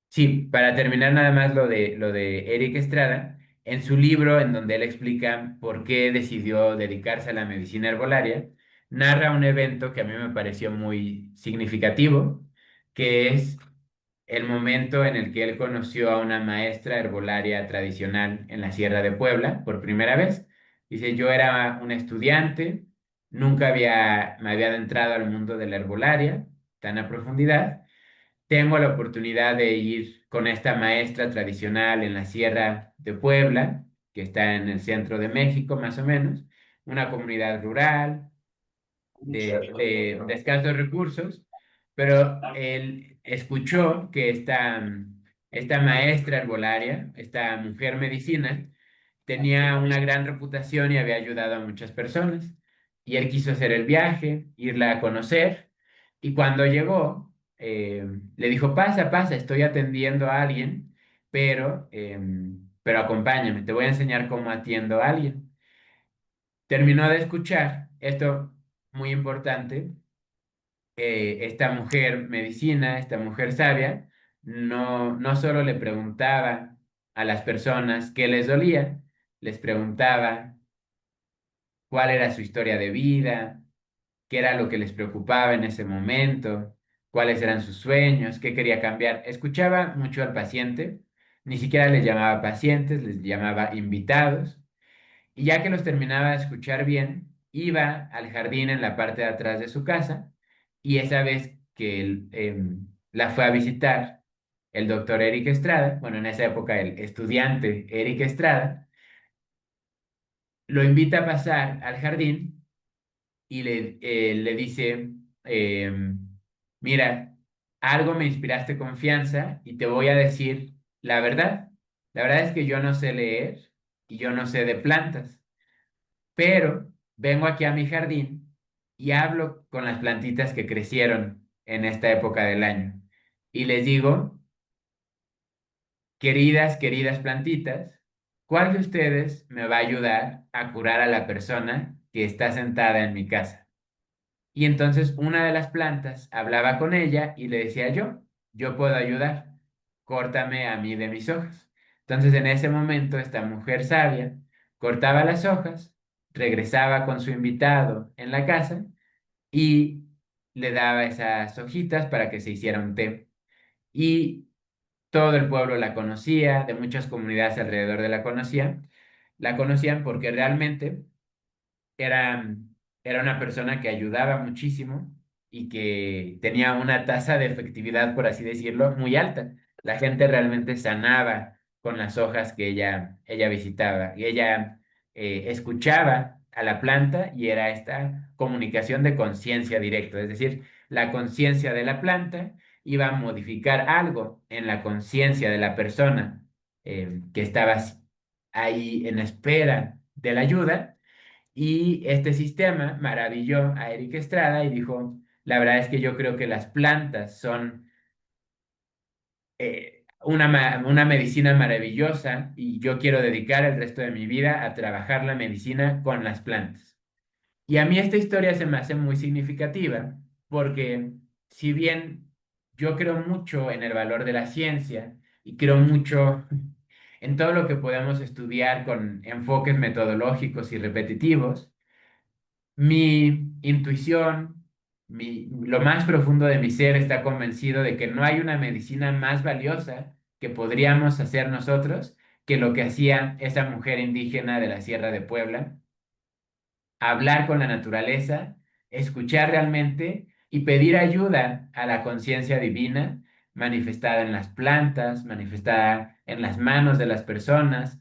sí, para terminar nada más lo de Eric Estrada, en su libro en donde él explica por qué decidió dedicarse a la medicina herbolaria, narra un evento que a mí me pareció muy significativo, que es el momento en el que él conoció a una maestra herbolaria tradicional en la Sierra de Puebla por primera vez. Dice, yo era un estudiante, me había adentrado al mundo de la herbolaria tan a profundidad. Tengo la oportunidad de ir con esta maestra tradicional en la Sierra de Puebla, que está en el centro de México, más o menos, una comunidad rural de escasos recursos, pero él escuchó que esta maestra herbolaria, esta mujer medicina, tenía una gran reputación y había ayudado a muchas personas. Y él quiso hacer el viaje, irla a conocer, y cuando llegó, le dijo, pasa, pasa, estoy atendiendo a alguien, pero acompáñame, te voy a enseñar cómo atiendo a alguien. Terminó de escuchar, esto muy importante, esta mujer medicina, esta mujer sabia, no solo le preguntaba a las personas qué les dolía, les preguntaba cuál era su historia de vida, qué era lo que les preocupaba en ese momento, cuáles eran sus sueños, qué quería cambiar. Escuchaba mucho al paciente, ni siquiera les llamaba pacientes, les llamaba invitados, y ya que los terminaba de escuchar bien, iba al jardín en la parte de atrás de su casa y esa vez que la fue a visitar el doctor Eric Estrada, bueno, en esa época el estudiante Eric Estrada, lo invita a pasar al jardín y le dice, mira, algo me inspiraste confianza y te voy a decir la verdad. La verdad es que yo no sé leer y yo no sé de plantas, pero vengo aquí a mi jardín y hablo con las plantitas que crecieron en esta época del año. Y les digo, queridas, queridas plantitas, ¿cuál de ustedes me va a ayudar a curar a la persona que está sentada en mi casa? Y entonces una de las plantas hablaba con ella y le decía yo puedo ayudar, córtame a mí de mis hojas. Entonces en ese momento esta mujer sabia cortaba las hojas, regresaba con su invitado en la casa y le daba esas hojitas para que se hiciera un té. Y todo el pueblo la conocía, de muchas comunidades alrededor de la conocían porque realmente era, era una persona que ayudaba muchísimo y que tenía una tasa de efectividad, por así decirlo, muy alta. La gente realmente sanaba con las hojas que ella visitaba y ella escuchaba a la planta y era esta comunicación de conciencia directa, es decir, la conciencia de la planta iba a modificar algo en la conciencia de la persona que estaba ahí en espera de la ayuda y este sistema maravilló a Eric Estrada y dijo, la verdad es que yo creo que las plantas son una medicina maravillosa y yo quiero dedicar el resto de mi vida a trabajar la medicina con las plantas. Y a mí esta historia se me hace muy significativa porque si bien yo creo mucho en el valor de la ciencia y creo mucho en todo lo que podemos estudiar con enfoques metodológicos y repetitivos, mi intuición, lo más profundo de mi ser está convencido de que no hay una medicina más valiosa que podríamos hacer nosotros que lo que hacía esa mujer indígena de la Sierra de Puebla, hablar con la naturaleza, escuchar realmente y pedir ayuda a la conciencia divina manifestada en las plantas, manifestada en las manos de las personas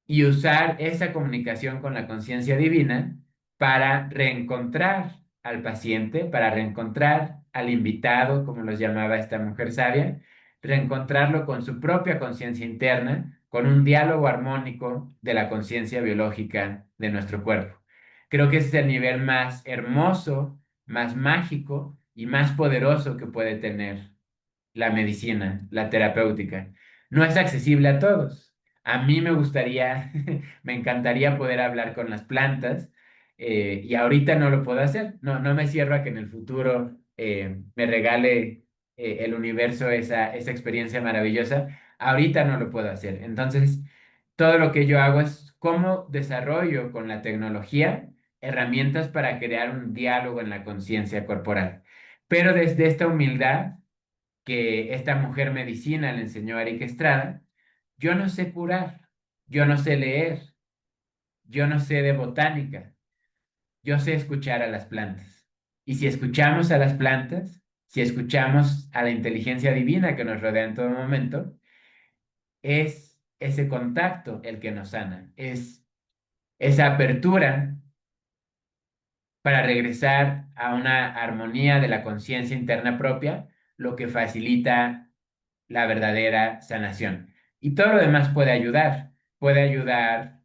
y usar esa comunicación con la conciencia divina para reencontrar al paciente, para reencontrar al invitado, como los llamaba esta mujer sabia, reencontrarlo con su propia conciencia interna, con un diálogo armónico de la conciencia biológica de nuestro cuerpo. Creo que ese es el nivel más hermoso, más mágico y más poderoso que puede tener la medicina, la terapéutica. No es accesible a todos. A mí me gustaría, me encantaría poder hablar con las plantas y ahorita no lo puedo hacer. No, no me cierro a que en el futuro me regale el universo esa experiencia maravillosa. Ahorita no lo puedo hacer. Entonces, todo lo que yo hago es cómo desarrollo con la tecnología herramientas para crear un diálogo en la conciencia corporal. Pero desde esta humildad que esta mujer medicina le enseñó a Eric Estrada, yo no sé curar, yo no sé leer, yo no sé de botánica, yo sé escuchar a las plantas. Y si escuchamos a las plantas, si escuchamos a la inteligencia divina que nos rodea en todo momento, es ese contacto el que nos sana, es esa apertura para regresar a una armonía de la conciencia interna propia, lo que facilita la verdadera sanación. Y todo lo demás puede ayudar a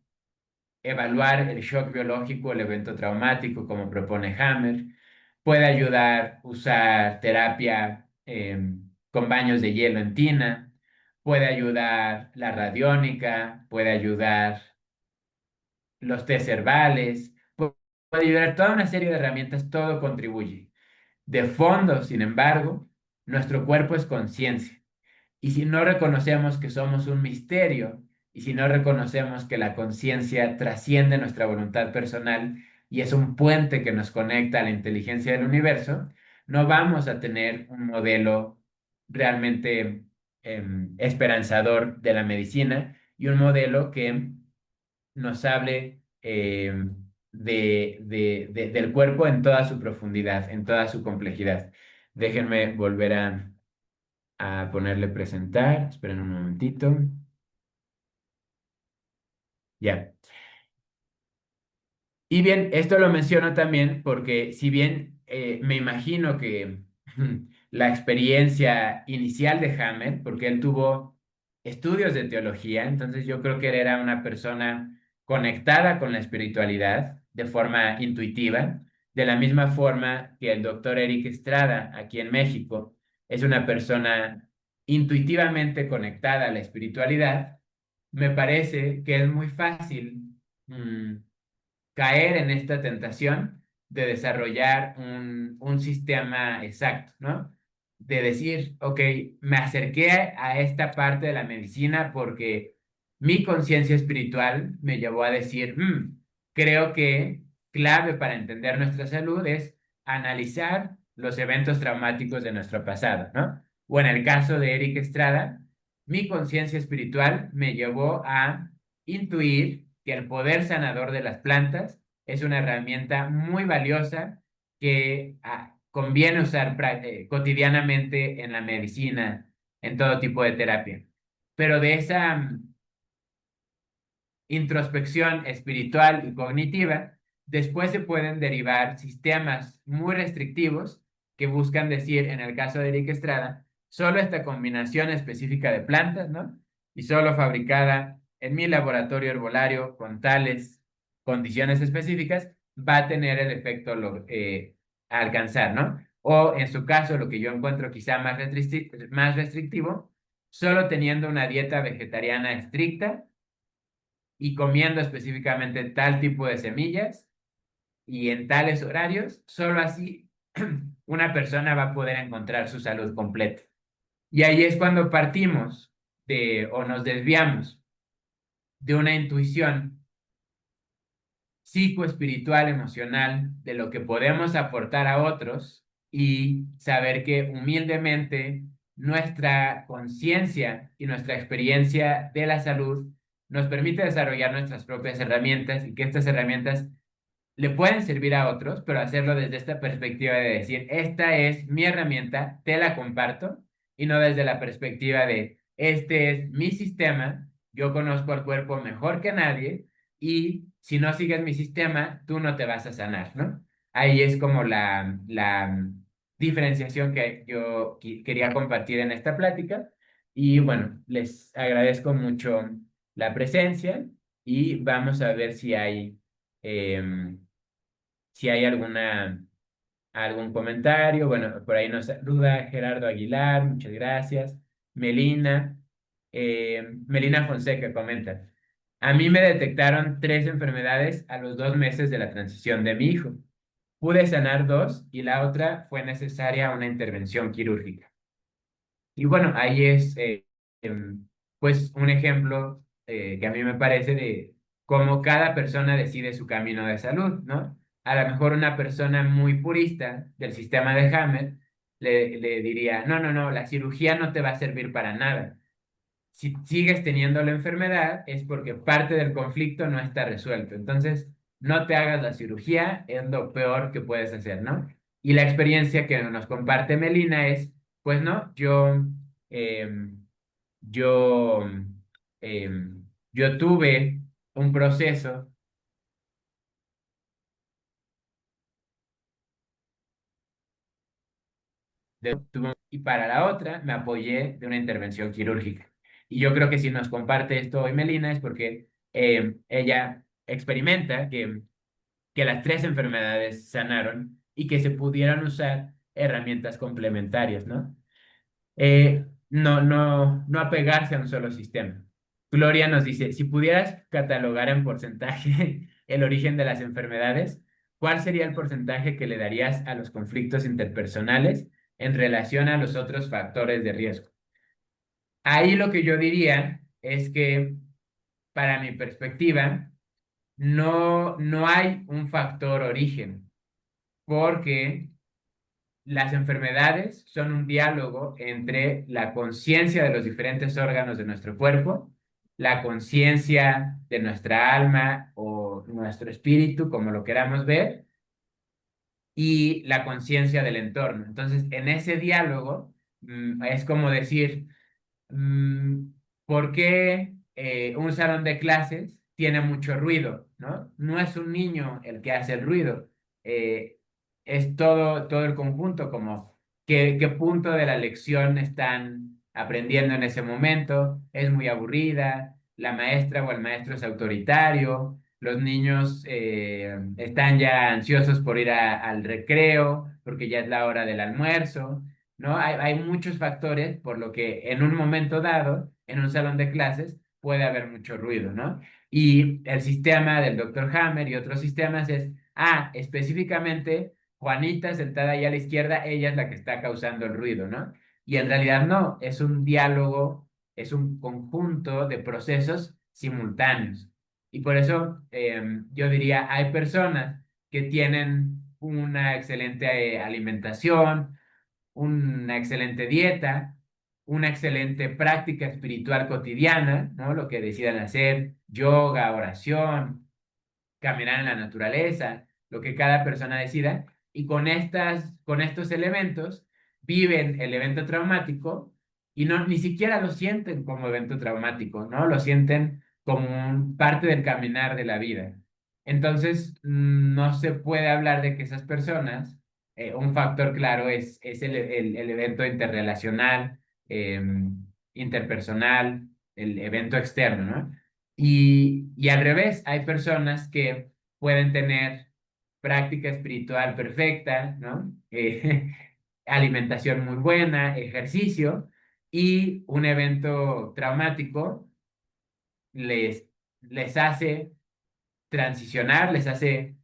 evaluar el shock biológico, el evento traumático, como propone Hammer, puede ayudar a usar terapia con baños de hielo en tina, puede ayudar la radiónica, puede ayudar los tés herbales, puede ayudar toda una serie de herramientas, todo contribuye. De fondo, sin embargo, nuestro cuerpo es conciencia. Y si no reconocemos que somos un misterio, y si no reconocemos que la conciencia trasciende nuestra voluntad personal y es un puente que nos conecta a la inteligencia del universo, no vamos a tener un modelo realmente esperanzador de la medicina y un modelo que nos hable del cuerpo en toda su profundidad, en toda su complejidad. Déjenme volver a ponerle presentar. Esperen un momentito. Ya. Y bien, esto lo menciono también porque si bien me imagino que la experiencia inicial de Hammer, porque él tuvo estudios de teología, entonces yo creo que él era una persona conectada con la espiritualidad de forma intuitiva, de la misma forma que el doctor Eric Estrada aquí en México es una persona intuitivamente conectada a la espiritualidad. Me parece que es muy fácil. Caer en esta tentación de desarrollar un sistema exacto, ¿no? De decir, ok, me acerqué a esta parte de la medicina porque mi conciencia espiritual me llevó a decir, creo que clave para entender nuestra salud es analizar los eventos traumáticos de nuestro pasado, ¿no? O en el caso de Eric Estrada, mi conciencia espiritual me llevó a intuir que el poder sanador de las plantas es una herramienta muy valiosa que conviene usar cotidianamente en la medicina, en todo tipo de terapia. Pero de esa introspección espiritual y cognitiva, después se pueden derivar sistemas muy restrictivos que buscan decir, en el caso de Eric Estrada, solo esta combinación específica de plantas, ¿no? Y solo fabricada en mi laboratorio herbolario con tales condiciones específicas, va a tener el efecto a alcanzar, ¿no? O en su caso, lo que yo encuentro quizá más restrictivo, solo teniendo una dieta vegetariana estricta y comiendo específicamente tal tipo de semillas y en tales horarios, solo así una persona va a poder encontrar su salud completa. Y ahí es cuando partimos o nos desviamos de una intuición psicoespiritual, emocional, de lo que podemos aportar a otros y saber que humildemente nuestra conciencia y nuestra experiencia de la salud nos permite desarrollar nuestras propias herramientas y que estas herramientas le pueden servir a otros, pero hacerlo desde esta perspectiva de decir, esta es mi herramienta, te la comparto, y no desde la perspectiva de, este es mi sistema, yo conozco el cuerpo mejor que nadie, y si no sigues mi sistema, tú no te vas a sanar, ¿no? Ahí es como la diferenciación que yo quería compartir en esta plática, y bueno, les agradezco mucho la presencia, y vamos a ver si hay algún comentario. Bueno, por ahí nos saluda Gerardo Aguilar, muchas gracias. Melina Fonseca comenta, a mí me detectaron 3 enfermedades a los 2 meses de la transición de mi hijo. Pude sanar 2 y la otra fue necesaria una intervención quirúrgica. Y bueno, ahí es pues un ejemplo que a mí me parece de cómo cada persona decide su camino de salud, ¿no? A lo mejor una persona muy purista del sistema de Hammer le diría, no, no, no, la cirugía no te va a servir para nada. Si sigues teniendo la enfermedad es porque parte del conflicto no está resuelto. Entonces, no te hagas la cirugía, es lo peor que puedes hacer, ¿no? Y la experiencia que nos comparte Melina es, pues no, em, yo, yo tuve un proceso y para la otra me apoyé de una intervención quirúrgica. Y yo creo que si nos comparte esto hoy Melina es porque ella experimenta que las 3 enfermedades sanaron y que se pudieran usar herramientas complementarias, ¿no? No apegarse a un solo sistema. Gloria nos dice, si pudieras catalogar en porcentaje el origen de las enfermedades, ¿cuál sería el porcentaje que le darías a los conflictos interpersonales en relación a los otros factores de riesgo? Ahí lo que yo diría es que, para mi perspectiva, no hay un factor origen, porque las enfermedades son un diálogo entre la conciencia de los diferentes órganos de nuestro cuerpo, la conciencia de nuestra alma o nuestro espíritu, como lo queramos ver, y la conciencia del entorno. Entonces, en ese diálogo, es como decir, mm, ¿por qué un salón de clases tiene mucho ruido, ¿no? No es un niño el que hace el ruido, eh, es todo el conjunto, como qué punto de la lección están aprendiendo en ese momento, es muy aburrida, la maestra o el maestro es autoritario, los niños están ya ansiosos por ir al recreo, porque ya es la hora del almuerzo. ¿No? Hay muchos factores por lo que en un momento dado, en un salón de clases, puede haber mucho ruido, ¿no? Y el sistema del doctor Hammer y otros sistemas es, específicamente, Juanita sentada ahí a la izquierda, ella es la que está causando el ruido, ¿no? Y en realidad no, es un diálogo, es un conjunto de procesos simultáneos. Y por eso yo diría, hay personas que tienen una excelente alimentación, una excelente dieta, una excelente práctica espiritual cotidiana, ¿no? Lo que decidan hacer, yoga, oración, caminar en la naturaleza, lo que cada persona decida, y con estos elementos viven el evento traumático y no, ni siquiera lo sienten como evento traumático, ¿no? Lo sienten como parte del caminar de la vida. Entonces, no se puede hablar de que esas personas, un factor claro es el evento interrelacional, interpersonal, el evento externo, ¿no? Y al revés, hay personas que pueden tener práctica espiritual perfecta, ¿no? Alimentación muy buena, ejercicio, y un evento traumático les, les hace transicionar, les hace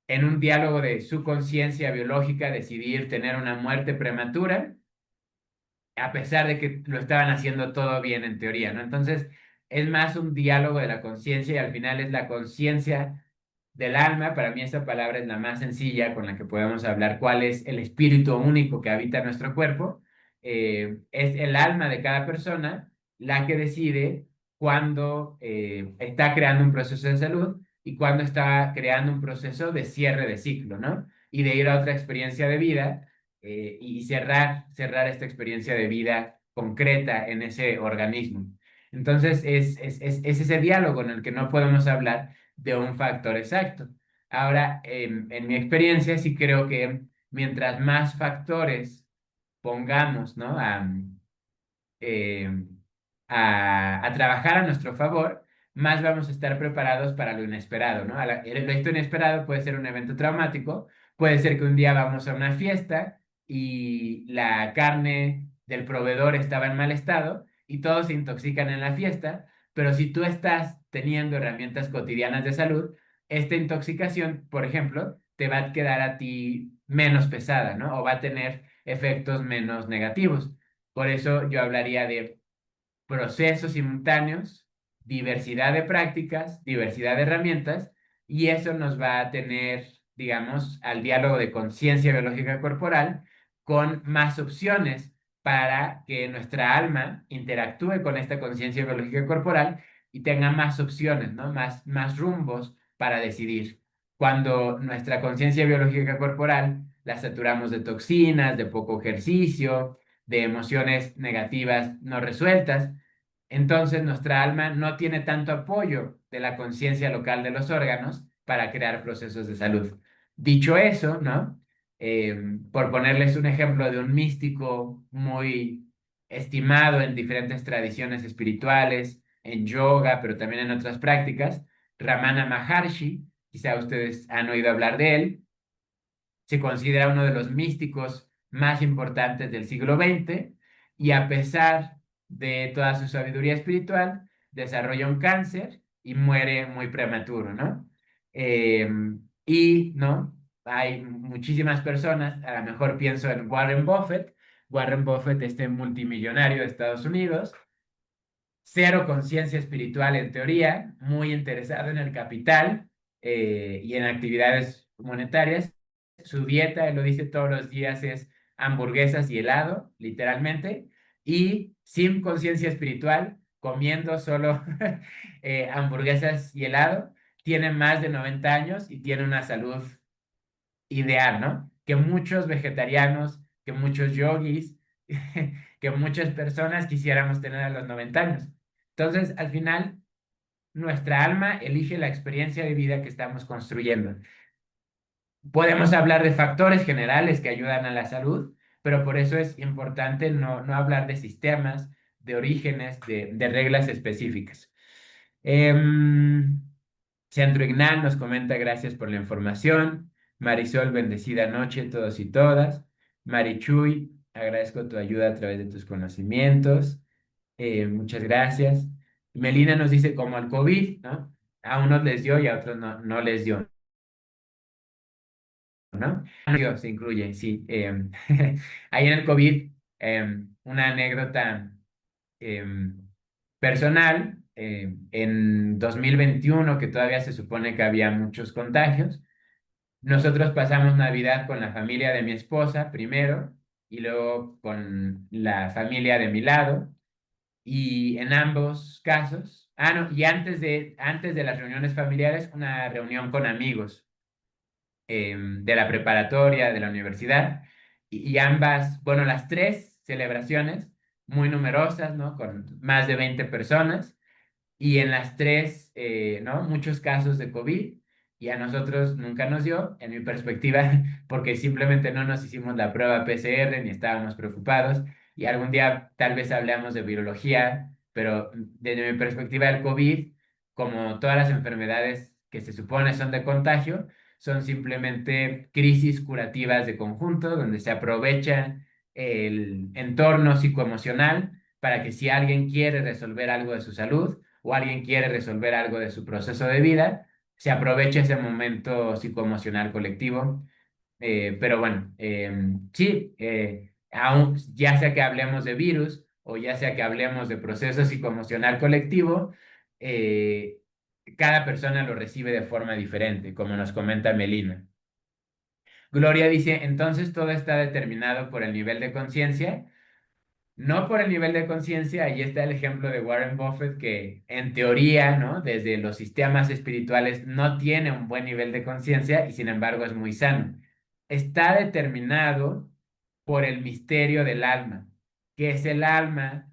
en un diálogo de su conciencia biológica decidir tener una muerte prematura a pesar de que lo estaban haciendo todo bien en teoría, ¿no? Entonces, es más un diálogo de la conciencia y al final es la conciencia del alma. Para mí esa palabra es la más sencilla con la que podemos hablar cuál es el espíritu único que habita nuestro cuerpo. Es el alma de cada persona la que decide cuándo está creando un proceso de salud y cuándo está creando un proceso de cierre de ciclo, ¿no? Y de ir a otra experiencia de vida y cerrar esta experiencia de vida concreta en ese organismo. Entonces, es ese diálogo en el que no podemos hablar de un factor exacto. Ahora, en mi experiencia, sí creo que mientras más factores pongamos, ¿no? Eh, a trabajar a nuestro favor, más vamos a estar preparados para lo inesperado, ¿no? El evento inesperado puede ser un evento traumático, puede ser que un día vamos a una fiesta y la carne del proveedor estaba en mal estado y todos se intoxican en la fiesta, pero si tú estás teniendo herramientas cotidianas de salud, esta intoxicación, por ejemplo, te va a quedar a ti menos pesada, ¿no? O va a tener efectos menos negativos. Por eso yo hablaría de procesos simultáneos, diversidad de prácticas, diversidad de herramientas, y eso nos va a tener, digamos, al diálogo de conciencia biológica corporal con más opciones para que nuestra alma interactúe con esta conciencia biológica corporal y tenga más opciones, ¿no? Más rumbos para decidir. Cuando nuestra conciencia biológica corporal la saturamos de toxinas, de poco ejercicio, de emociones negativas no resueltas, entonces nuestra alma no tiene tanto apoyo de la conciencia local de los órganos para crear procesos de salud. Dicho eso, ¿no? Por ponerles un ejemplo de un místico muy estimado en diferentes tradiciones espirituales, en yoga, pero también en otras prácticas, Ramana Maharshi, quizá ustedes han oído hablar de él, se considera uno de los místicos más importantes del siglo XX y a pesar de toda su sabiduría espiritual, desarrolla un cáncer y muere muy prematuro, ¿no? Eh, ¿no? Hay muchísimas personas, a lo mejor pienso en Warren Buffett, este multimillonario de Estados Unidos, cero conciencia espiritual en teoría, muy interesado en el capital y en actividades monetarias. Su dieta, él lo dice todos los días, es hamburguesas y helado, literalmente, y sin conciencia espiritual, comiendo solo hamburguesas y helado. tiene más de 90 años y tiene una salud ideal, ¿no? Que muchos vegetarianos, que muchos yogis, que muchas personas quisiéramos tener a los 90 años. Entonces, al final, nuestra alma elige la experiencia de vida que estamos construyendo. Podemos hablar de factores generales que ayudan a la salud, pero por eso es importante no hablar de sistemas, de orígenes, de reglas específicas. Em, Centro Ignal nos comenta gracias por la información. Marisol, bendecida noche todos y todas. Marichuy, agradezco tu ayuda a través de tus conocimientos. Muchas gracias. Melina nos dice como al COVID, ¿no? A unos les dio y a otros no les dio, ¿no? Se incluye, sí. Ahí en el COVID, una anécdota em, personal, en 2021, que todavía se supone que había muchos contagios, nosotros pasamos Navidad con la familia de mi esposa primero y luego con la familia de mi lado. Y en ambos casos, no, y antes de las reuniones familiares, una reunión con amigos de la preparatoria, de la universidad, y ambas, bueno, las tres celebraciones muy numerosas, ¿no? Con más de 20 personas y en las tres, ¿no? Muchos casos de COVID y a nosotros nunca nos dio, en mi perspectiva, porque simplemente no nos hicimos la prueba PCR ni estábamos preocupados y algún día tal vez hablemos de virología, pero desde mi perspectiva el COVID, como todas las enfermedades que se supone son de contagio, son simplemente crisis curativas de conjunto donde se aprovecha el entorno psicoemocional para que si alguien quiere resolver algo de su salud, o alguien quiere resolver algo de su proceso de vida, se aprovecha ese momento psicoemocional colectivo. Pero bueno, sí, aún, ya sea que hablemos de virus o ya sea que hablemos de proceso psicoemocional colectivo, eh, cada persona lo recibe de forma diferente, como nos comenta Melina. Gloria dice, entonces todo está determinado por el nivel de conciencia. No por el nivel de conciencia, ahí está el ejemplo de Warren Buffett, que en teoría, ¿no? Desde los sistemas espirituales no tiene un buen nivel de conciencia y sin embargo es muy sano. Está determinado por el misterio del alma. ¿Qué es el alma?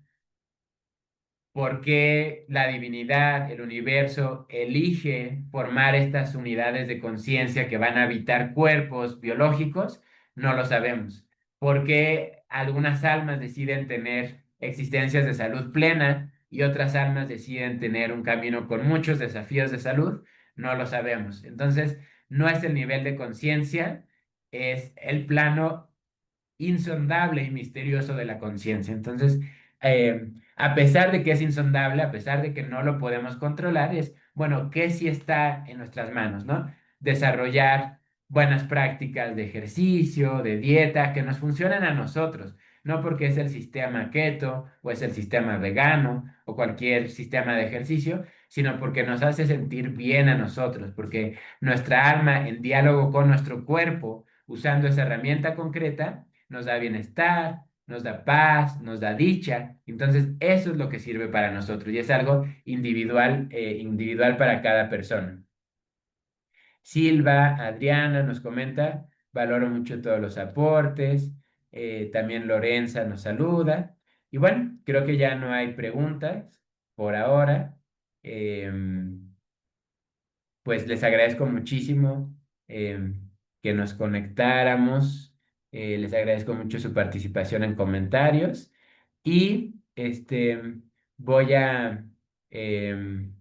¿Por qué la divinidad, el universo, elige formar estas unidades de conciencia que van a habitar cuerpos biológicos? No lo sabemos. ¿Por qué algunas almas deciden tener existencias de salud plena y otras almas deciden tener un camino con muchos desafíos de salud? No lo sabemos. Entonces, no es el nivel de conciencia, es el plano insondable y misterioso de la conciencia. Entonces, a pesar de que es insondable, a pesar de que no lo podemos controlar, es, bueno, ¿qué sí está en nuestras manos, ¿no? Desarrollar buenas prácticas de ejercicio, de dieta, que nos funcionen a nosotros, no porque es el sistema keto o es el sistema vegano o cualquier sistema de ejercicio, sino porque nos hace sentir bien a nosotros, porque nuestra alma en diálogo con nuestro cuerpo, usando esa herramienta concreta, nos da bienestar, nos da paz, nos da dicha. Entonces, eso es lo que sirve para nosotros y es algo individual, individual para cada persona. Silva, Adriana nos comenta, valoro mucho todos los aportes. También Lorenza nos saluda. Y bueno, creo que ya no hay preguntas por ahora. Pues les agradezco muchísimo que nos conectáramos. Les agradezco mucho su participación en comentarios. Y voy a, em,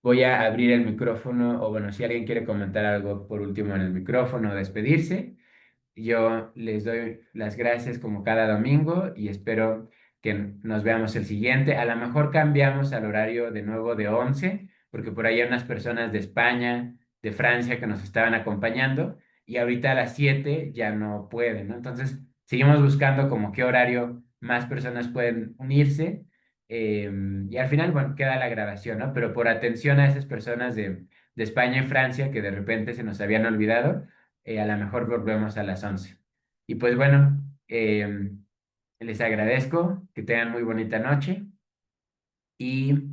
voy a abrir el micrófono, o bueno, si alguien quiere comentar algo por último en el micrófono, despedirse. Yo les doy las gracias como cada domingo y espero que nos veamos el siguiente. A lo mejor cambiamos al horario de nuevo de 11 porque por ahí hay unas personas de España, de Francia que nos estaban acompañando y ahorita a las 7 ya no pueden, ¿no? Entonces, seguimos buscando como qué horario más personas pueden unirse y al final, bueno, queda la grabación, ¿no? Pero por atención a esas personas de España y Francia que de repente se nos habían olvidado a lo mejor volvemos a las 11. Y pues bueno, les agradezco, que tengan muy bonita noche y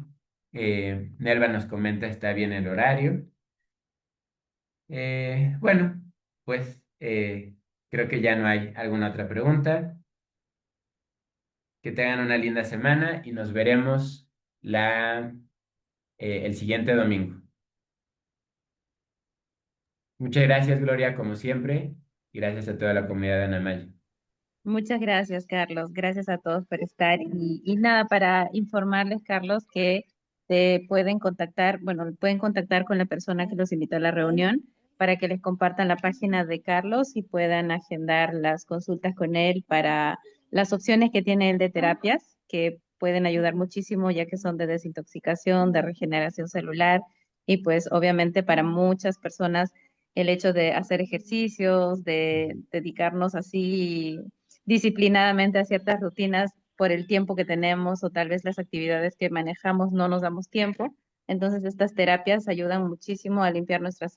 Nelva nos comenta, está bien el horario. Bueno, pues creo que ya no hay alguna otra pregunta. Que tengan una linda semana y nos veremos el siguiente domingo. Muchas gracias, Gloria, como siempre, y gracias a toda la comunidad de Anamaya. Muchas gracias, Carlos. Gracias a todos por estar. Y nada, para informarles, Carlos, que te pueden contactar, bueno, pueden contactar con la persona que los invitó a la reunión para que les compartan la página de Carlos y puedan agendar las consultas con él para las opciones que tiene él de terapias, que pueden ayudar muchísimo, ya que son de desintoxicación, de regeneración celular, y pues obviamente para muchas personas el hecho de hacer ejercicios, de dedicarnos así disciplinadamente a ciertas rutinas por el tiempo que tenemos o tal vez las actividades que manejamos no nos damos tiempo. Entonces estas terapias ayudan muchísimo a limpiar nuestras